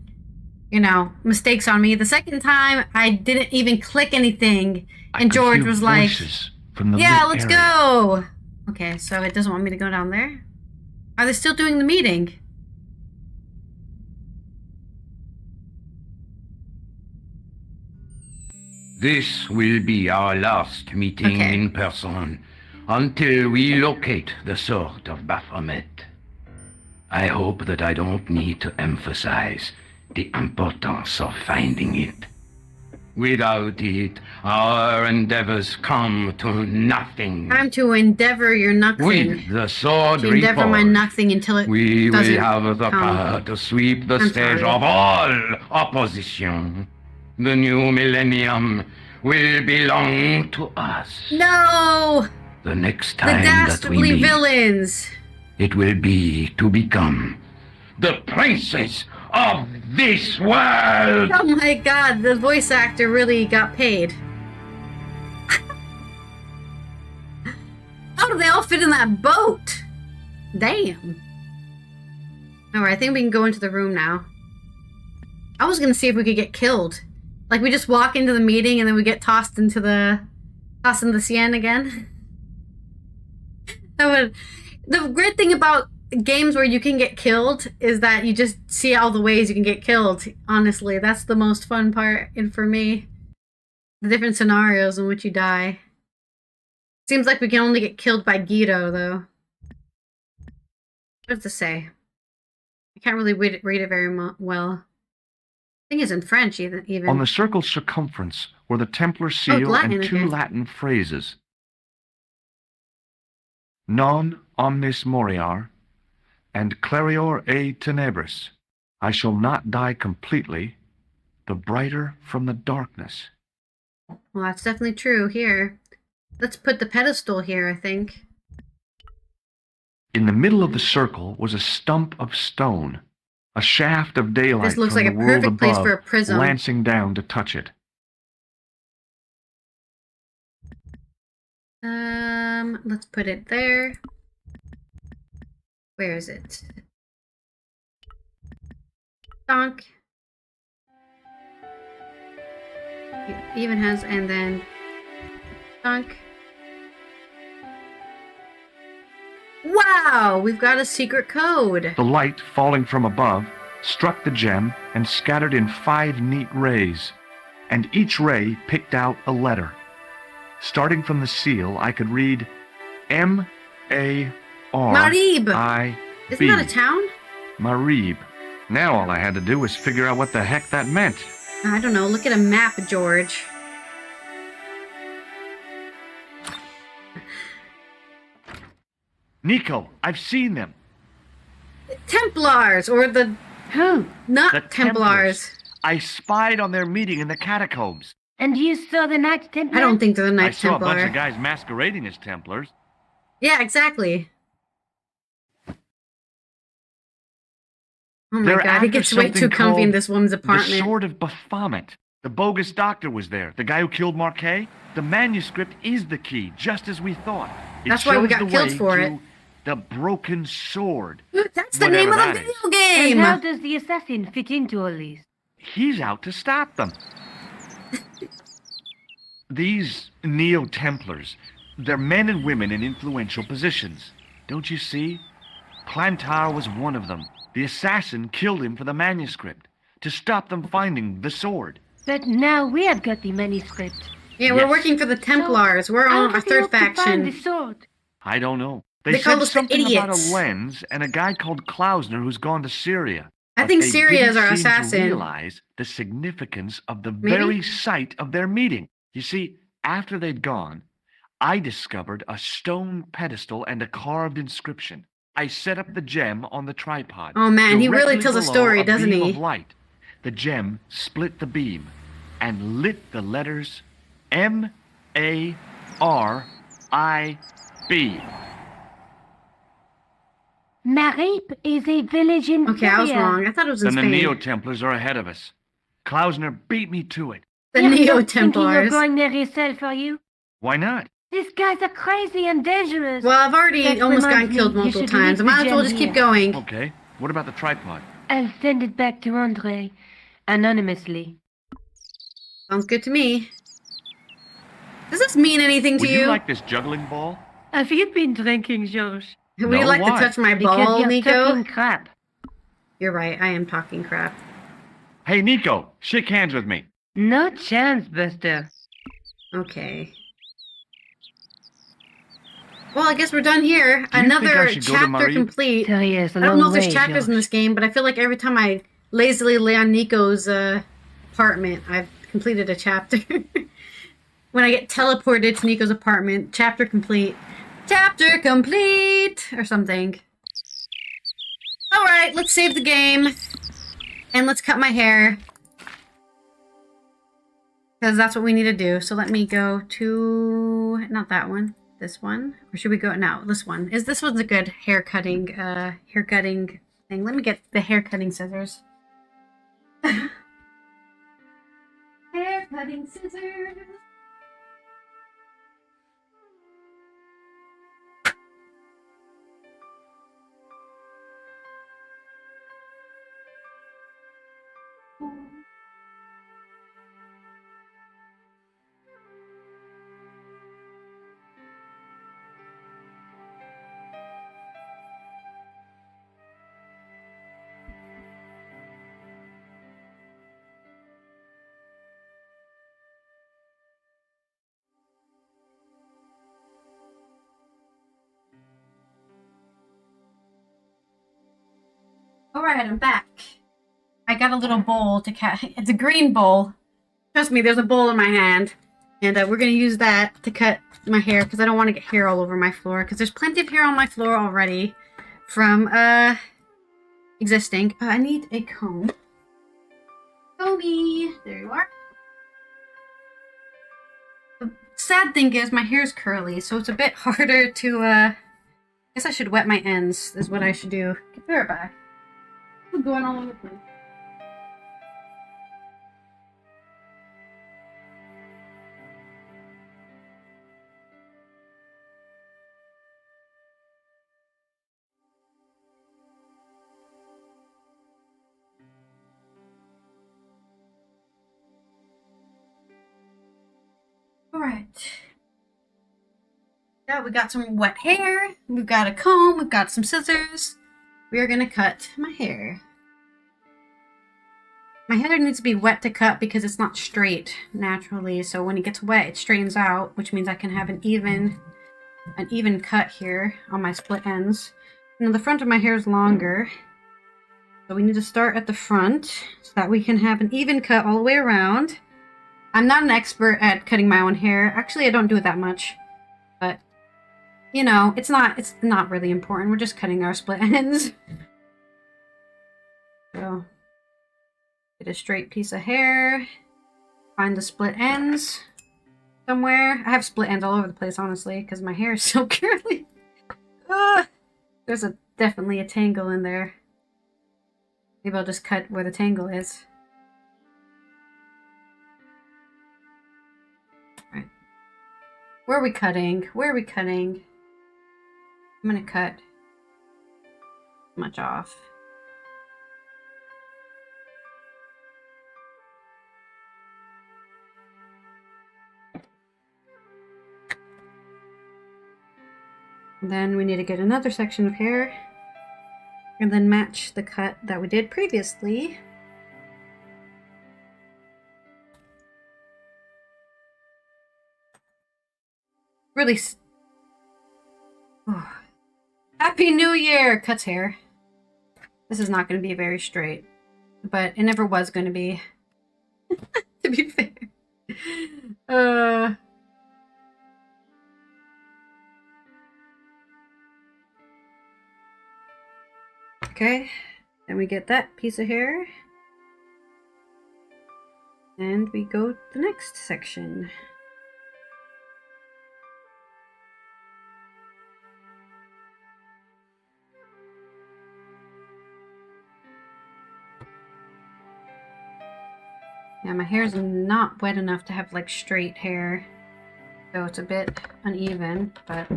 mistakes on me. The second time, I didn't even click anything. And George was like, yeah, let's go. Okay, so it doesn't want me to go down there? Are they still doing the meeting? This will be our last meeting in person until we locate the sword of Baphomet. I hope that I don't need to emphasize the importance of finding it. Without it, our endeavors come to nothing. Time to endeavor your nothing. With the sword to endeavor my nothing until it we doesn't will have the power to sweep the stage of all opposition. The new millennium will belong to us. No! The next The time that we dastardly meet, villains. it will be to become the princess of this world! Oh my god, the voice actor really got paid. How do they all fit in that boat? Damn. Alright, I think we can go into the room now. I was gonna see if we could get killed. Like, we just walk into the meeting and then we get tossed into the Seine again. The great thing about games where you can get killed is that you just see all the ways you can get killed. Honestly, that's the most fun part for me. The different scenarios in which you die. Seems like we can only get killed by Gw2, though. What does it say? I can't really read it very well. I think it's in French, even. On the circle's circumference were the Templar seal Latin, and two okay. Latin phrases. Non omnis moriar, and clarior e tenebris. I shall not die completely, the brighter from the darkness. Well, that's definitely true here. Let's put the pedestal here, I think. In the middle of the circle was a stump of stone, a shaft of daylight This looks from like the a world perfect place above, for a prism. lancing down to touch it. Let's put it there. Where is it? Donk. It even has, and then donk. Wow, we've got a secret code. The light, falling from above, struck the gem and scattered in 5 neat rays, and each ray picked out a letter. Starting from the seal, I could read M-A-R-I-B. Marib. Isn't that a town? Marib. Now all I had to do was figure out what the heck that meant. I don't know. Look at a map, George. Nico, I've seen them. Templars, or the... Who? Not The Templars. I spied on their meeting in the catacombs. And you saw the Knights Templar? I don't think they're the I Knights saw Templar. a bunch of guys masquerading as Templars. Yeah, exactly. Oh my They're god, he after gets way something too comfy in called this woman's The apartment. Sword of Baphomet. The bogus doctor was there. The guy who killed Marquet. The manuscript is the key, just as we thought. It That's why we shows got the killed way for to it. The Broken Sword. That's the name of the Whatever that video is. game! And how does the assassin fit into all this? He's out to stop them. These Neo-Templars, they're men and women in influential positions. Don't you see? Plantar was one of them. The assassin killed him for the manuscript, to stop them finding the sword. But now we have got the manuscript. Yeah, we're Yes. working for the Templars. We're on How our did they third hope to find faction. the sword? I don't know. They They call said us the something about a idiots. lens and a guy called Klausner who's gone to Syria. I But think they Syria is didn't our seem to assassin. realize the significance of the Maybe? very site of their meeting. You see, after they'd gone, I discovered a stone pedestal and a carved inscription. I set up the gem on the tripod. Oh man, he really directly tells a below story, doesn't beam he? of light. The gem split the beam and lit the letters M-A-R-I-B. Marip is a village in Okay, I was Syria. wrong. I thought it was in Then the Spain. Neo-Templars are ahead of us. Klausner beat me to it. The You're not thinking Neo-Templars. of going there yourself, are you? Why not? These guys are crazy and dangerous. Well, I've already That almost reminds gotten me, killed you multiple should times. I leave might the as well gem just keep here. going. Okay, what about the tripod? I'll send it back to Andre, anonymously. Sounds good to me. Does this mean anything to Would you? you like this juggling ball? Have you been drinking, George? Would you No, like why? to touch my Because ball, you're Nico? talking crap. You're right, I am talking crap. Hey, Nico, shake hands with me. No chance, Buster. Okay. Well, I guess we're done here. Do you think I Another should go to chapter Marie? complete. Terrier's a I don't long know if there's way, chapters in George. this game, but I feel like every time I lazily lay on Nico's apartment, I've completed a chapter. When I get teleported to Nico's apartment, chapter complete. Chapter complete! Or something. Alright, let's save the game. And let's cut my hair. Because that's what we need to do. So let me go to... not that one. This one. Or should we go... no, this one. This one's a good hair cutting thing. Let me get the hair cutting scissors. Hair cutting scissors. Alright, I'm back. I got a little bowl to cut. It's a green bowl. Trust me, there's a bowl in my hand. And we're going to use that to cut my hair because I don't want to get hair all over my floor. Because there's plenty of hair on my floor already from existing. I need a comb. Comby! There you are. The sad thing is my hair's curly, so it's a bit harder to, I guess I should wet my ends, is what I should do. Get the hair back. I'm going all over the place. Alright. Yeah, we got some wet hair, we've got a comb, we've got some scissors. We are gonna cut my hair. My hair needs to be wet to cut because it's not straight naturally, so when it gets wet it straightens out, which means I can have an even cut here on my split ends. Now the front of my hair is longer, so we need to start at the front so that we can have an even cut all the way around. I'm not an expert at cutting my own hair. Actually, I don't do it that much, but you know, it's not really important. We're just cutting our split ends. So get a straight piece of hair, find the split ends somewhere. I have split ends all over the place, honestly, because my hair is so curly. There's definitely a tangle in there. Maybe I'll just cut where the tangle is. Right. Where are we cutting? Where are we cutting? I'm gonna cut much off. And then we need to get another section of hair and then match the cut that we did previously. Really. Oh. Happy New Year! Cuts hair. This is not going to be very straight, but it never was going to be. To be fair. Okay, then we get that piece of hair. And we go to the next section. Yeah, my hair's not wet enough to have like straight hair, so it's a bit uneven, but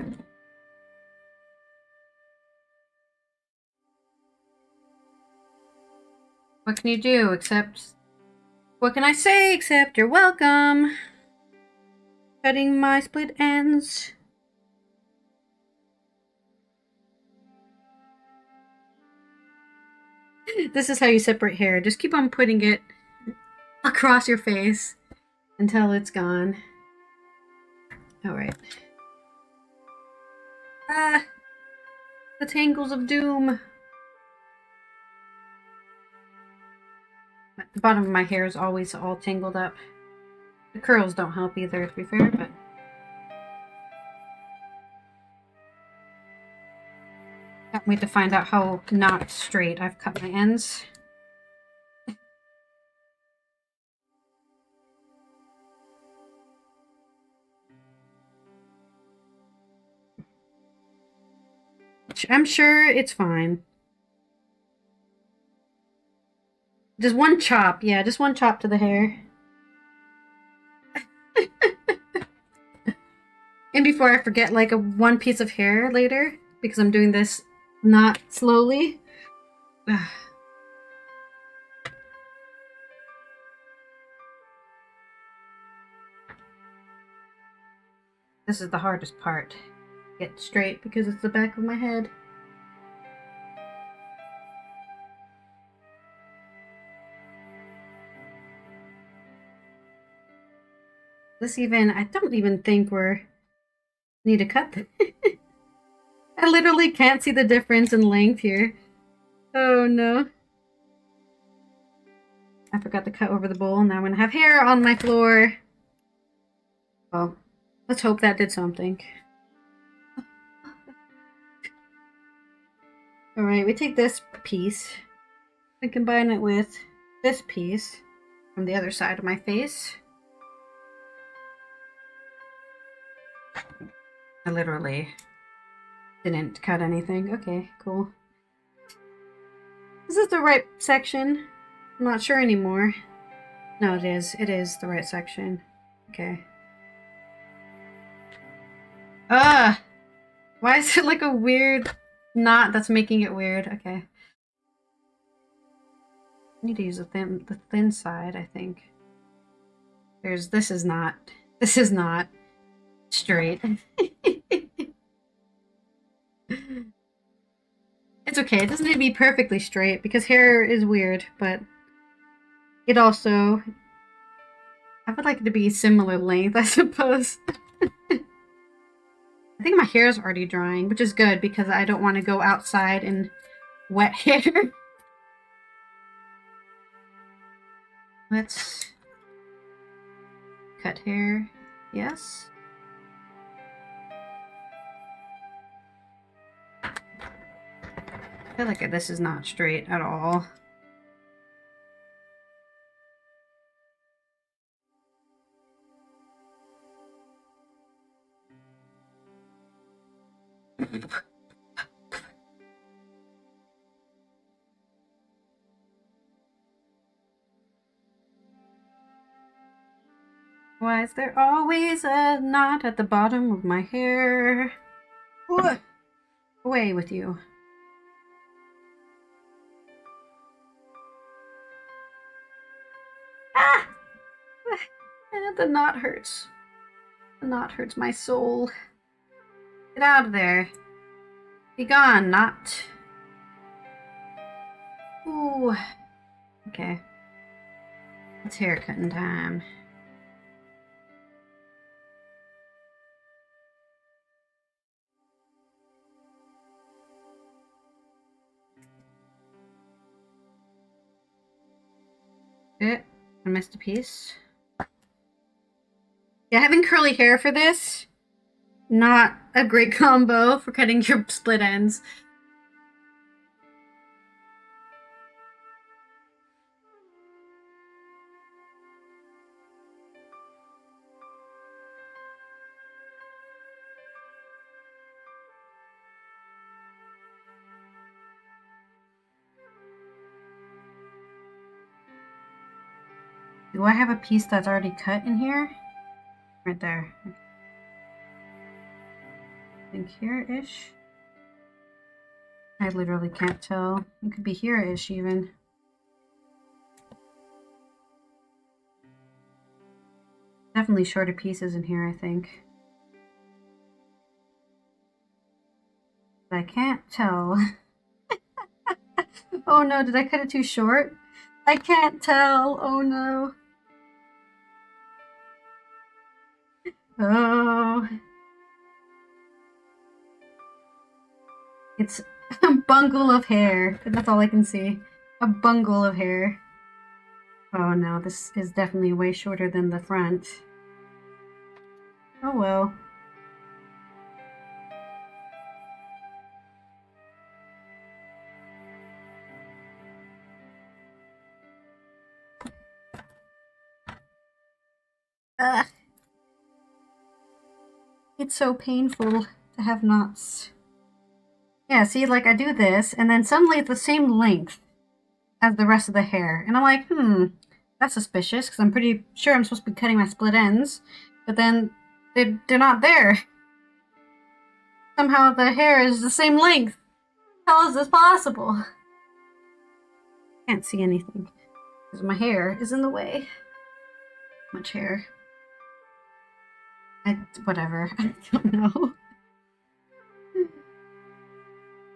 what can you do except, what can I say except you're welcome? Cutting my split ends. This is how you separate hair. Just keep on putting it across your face until it's gone. Alright. Ah! The tangles of doom. The bottom of my hair is always all tangled up. The curls don't help either, to be fair, but... Can't wait to find out how not straight I've cut my ends. I'm sure it's fine. Just one chop, yeah, just one chop to the hair. And before I forget, like, one piece of hair later, because I'm doing this not slowly. This is the hardest part. Get straight because it's the back of my head. This even, I don't even think we're need to cut this. I literally can't see the difference in length here. Oh no. I forgot to cut over the bowl. Now I'm gonna have hair on my floor. Well, let's hope that did something. Alright, we take this piece and combine it with this piece from the other side of my face. I literally didn't cut anything. Okay, cool. Is this the right section? I'm not sure anymore. No, it is. It is the right section. Okay. Ah! Why is it like a weird knot that's making it weird? Okay. I need to use the thin side, I think. This is not straight. It's okay, it doesn't need to be perfectly straight because hair is weird, but it also, I would like it to be similar length, I suppose. I think my hair is already drying, which is good because I don't want to go outside in wet hair. Let's cut hair. Yes. I feel like this is not straight at all. Why is there always a knot at the bottom of my hair? Ooh. Away with you. Ah! The knot hurts. The knot hurts my soul. Get out of there. Be gone, knot. Ooh. Okay. It's haircutting time. I missed a piece. Yeah, having curly hair for this, not a great combo for cutting your split ends. Do I have a piece that's already cut in here? Right there. I think here-ish. I literally can't tell. It could be here-ish even. Definitely shorter pieces in here, I think. But I can't tell. Oh no, did I cut it too short? I can't tell. Oh no. Oh. It's a bungle of hair. That's all I can see. A bungle of hair. Oh no, this is definitely way shorter than the front. Oh well. Ugh. It's so painful to have knots. Yeah, see, like I do this, and then suddenly it's the same length as the rest of the hair. And I'm like, that's suspicious, because I'm pretty sure I'm supposed to be cutting my split ends. But then they're not there. Somehow the hair is the same length. How is this possible? Can't see anything, because my hair is in the way. Much hair. Whatever. I don't know.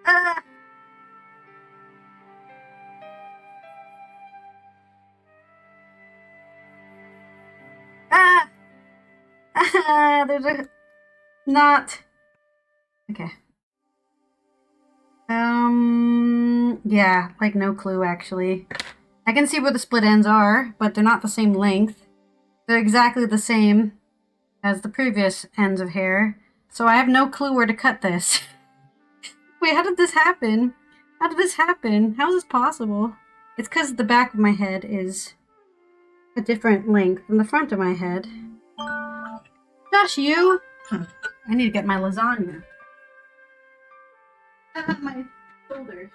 Ah! Ah! Ah! There's a knot. Okay. Yeah, like no clue actually. I can see where the split ends are, but they're not the same length. They're exactly the same as the previous ends of hair, so I have no clue where to cut this. Wait, how did this happen? How did this happen? How is this possible? It's because the back of my head is a different length than the front of my head. Gosh, you! I need to get my lasagna. My shoulders.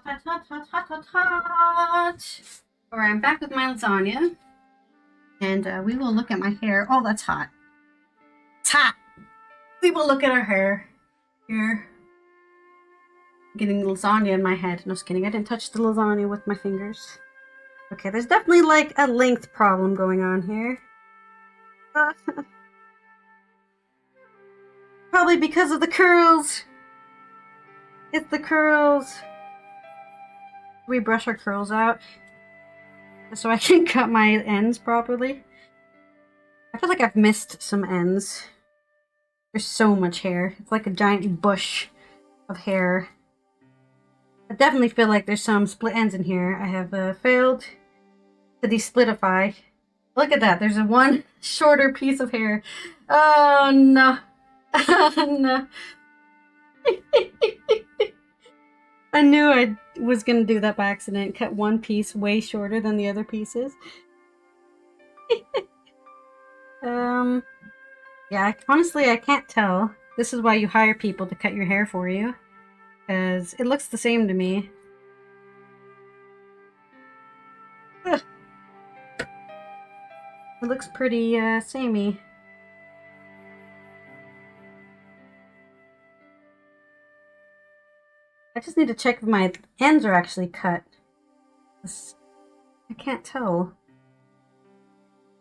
Hot, hot, hot, hot, hot, hot, hot. Alright, I'm back with my lasagna. And we will look at my hair. Oh, that's hot. It's hot! We will look at our hair. Here. Getting lasagna in my head. No, just kidding. I didn't touch the lasagna with my fingers. Okay, there's definitely like a length problem going on here. Probably because of the curls. It's the curls. We brush our curls out so I can cut my ends properly. I feel like I've missed some ends. There's so much hair. It's like a giant bush of hair. I definitely feel like there's some split ends in here. I have failed to desplitify. Look at that. There's a one shorter piece of hair. Oh no. No. I knew I was going to do that by accident. Cut one piece way shorter than the other pieces. Yeah, honestly, I can't tell. This is why you hire people to cut your hair for you. Because it looks the same to me. Ugh. It looks pretty, samey. I just need to check if my ends are actually cut. I can't tell.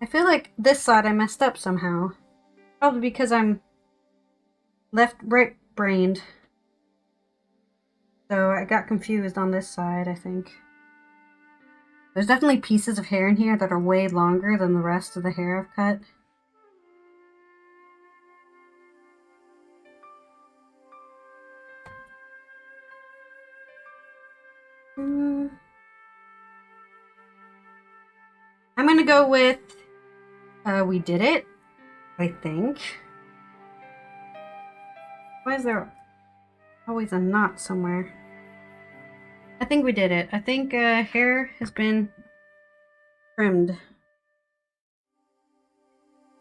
I feel like this side I messed up somehow. Probably because I'm right-brained. So I got confused on this side, I think. There's definitely pieces of hair in here that are way longer than the rest of the hair I've cut. I'm gonna go with we did it, I think. Why is there always a knot somewhere? I think we did it. I think hair has been trimmed.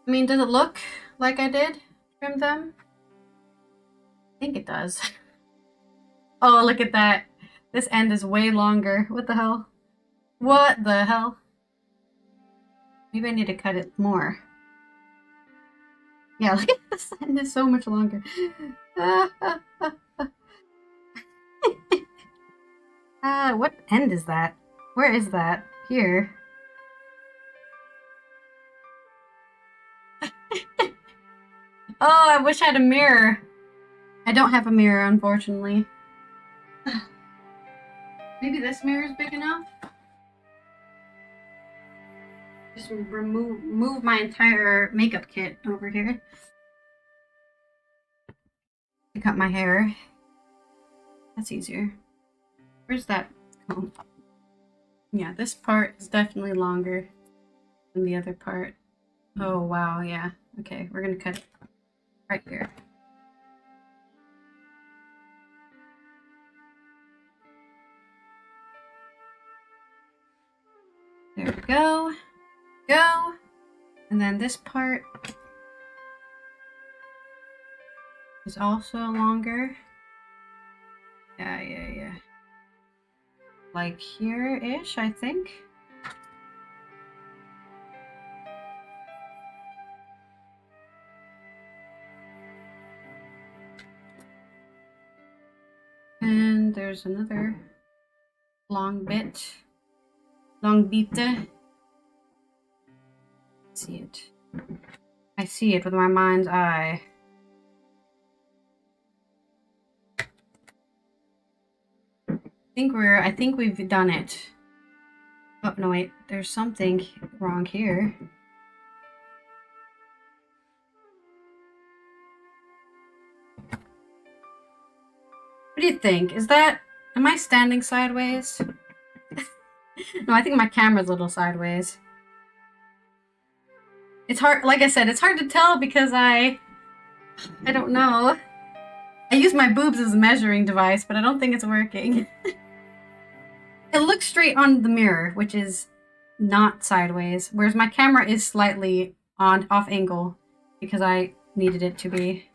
I mean, does it look like I did trim them? I think it does. Oh, look at that. This end is way longer. What the hell? What the hell? Maybe I need to cut it more. Yeah, look at this end is so much longer. What end is that? Where is that? Here. Oh, I wish I had a mirror. I don't have a mirror, unfortunately. Maybe this mirror is big enough? Just move my entire makeup kit over here to cut my hair. That's easier. Where's that comb? Yeah, this part is definitely longer than the other part. Oh, wow, yeah. Okay, we're gonna cut it right here. There we go. Go. And then this part is also longer. Yeah. Like here-ish, I think. And there's another long bit. Long bit. See it. I see it with my mind's eye. I think we've done it. Oh, no, wait. There's something wrong here. What do you think? Am I standing sideways? No, I think my camera's a little sideways. It's hard, like I said, it's hard to tell because I don't know. I use my boobs as a measuring device, but I don't think it's working. It looks straight on the mirror, which is not sideways, whereas my camera is slightly off angle because I needed it to be.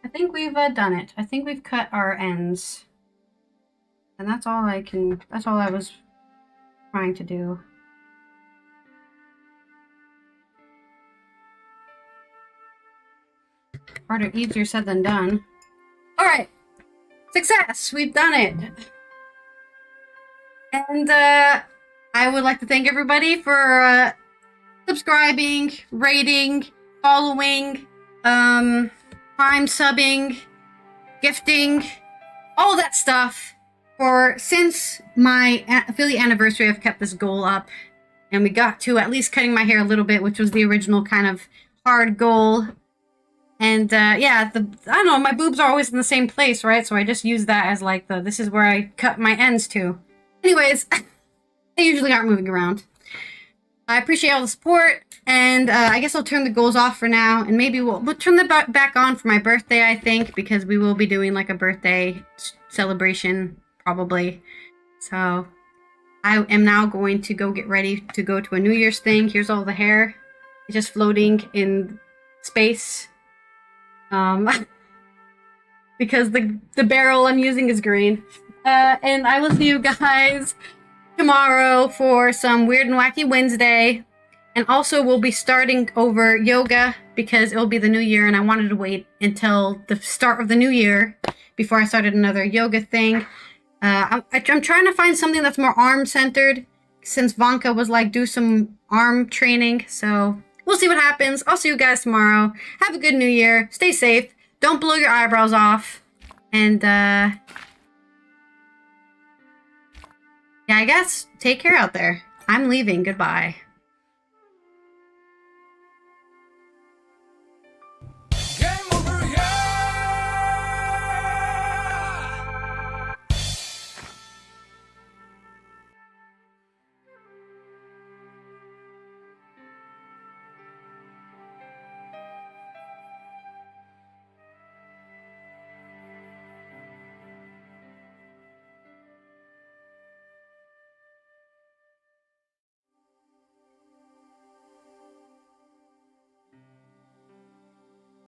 I think we've done it. I think we've cut our ends. And that's all I was trying to do. Harder, easier said than done. Alright. Success! We've done it! And, I would like to thank everybody for, subscribing, rating, following, prime subbing, gifting, all that stuff. Since my affiliate anniversary, I've kept this goal up, and we got to at least cutting my hair a little bit, which was the original kind of hard goal. And yeah, I don't know, my boobs are always in the same place, right? So I just use that as like this is where I cut my ends to. Anyways, they usually aren't moving around. I appreciate all the support, and I guess I'll turn the goals off for now, and maybe we'll turn them back on for my birthday, I think, because we will be doing like a birthday celebration, probably. So I am now going to go get ready to go to a New Year's thing. Here's all the hair. It's just floating in space. Because the barrel I'm using is green. And I will see you guys tomorrow for some Weird and Wacky Wednesday. And also we'll be starting over yoga because it'll be the new year, and I wanted to wait until the start of the new year before I started another yoga thing. I'm trying to find something that's more arm-centered since Vanka was like, do some arm training. So we'll see what happens. I'll see you guys tomorrow. Have a good new year. Stay safe. Don't blow your eyebrows off. And, yeah, I guess take care out there. I'm leaving. Goodbye.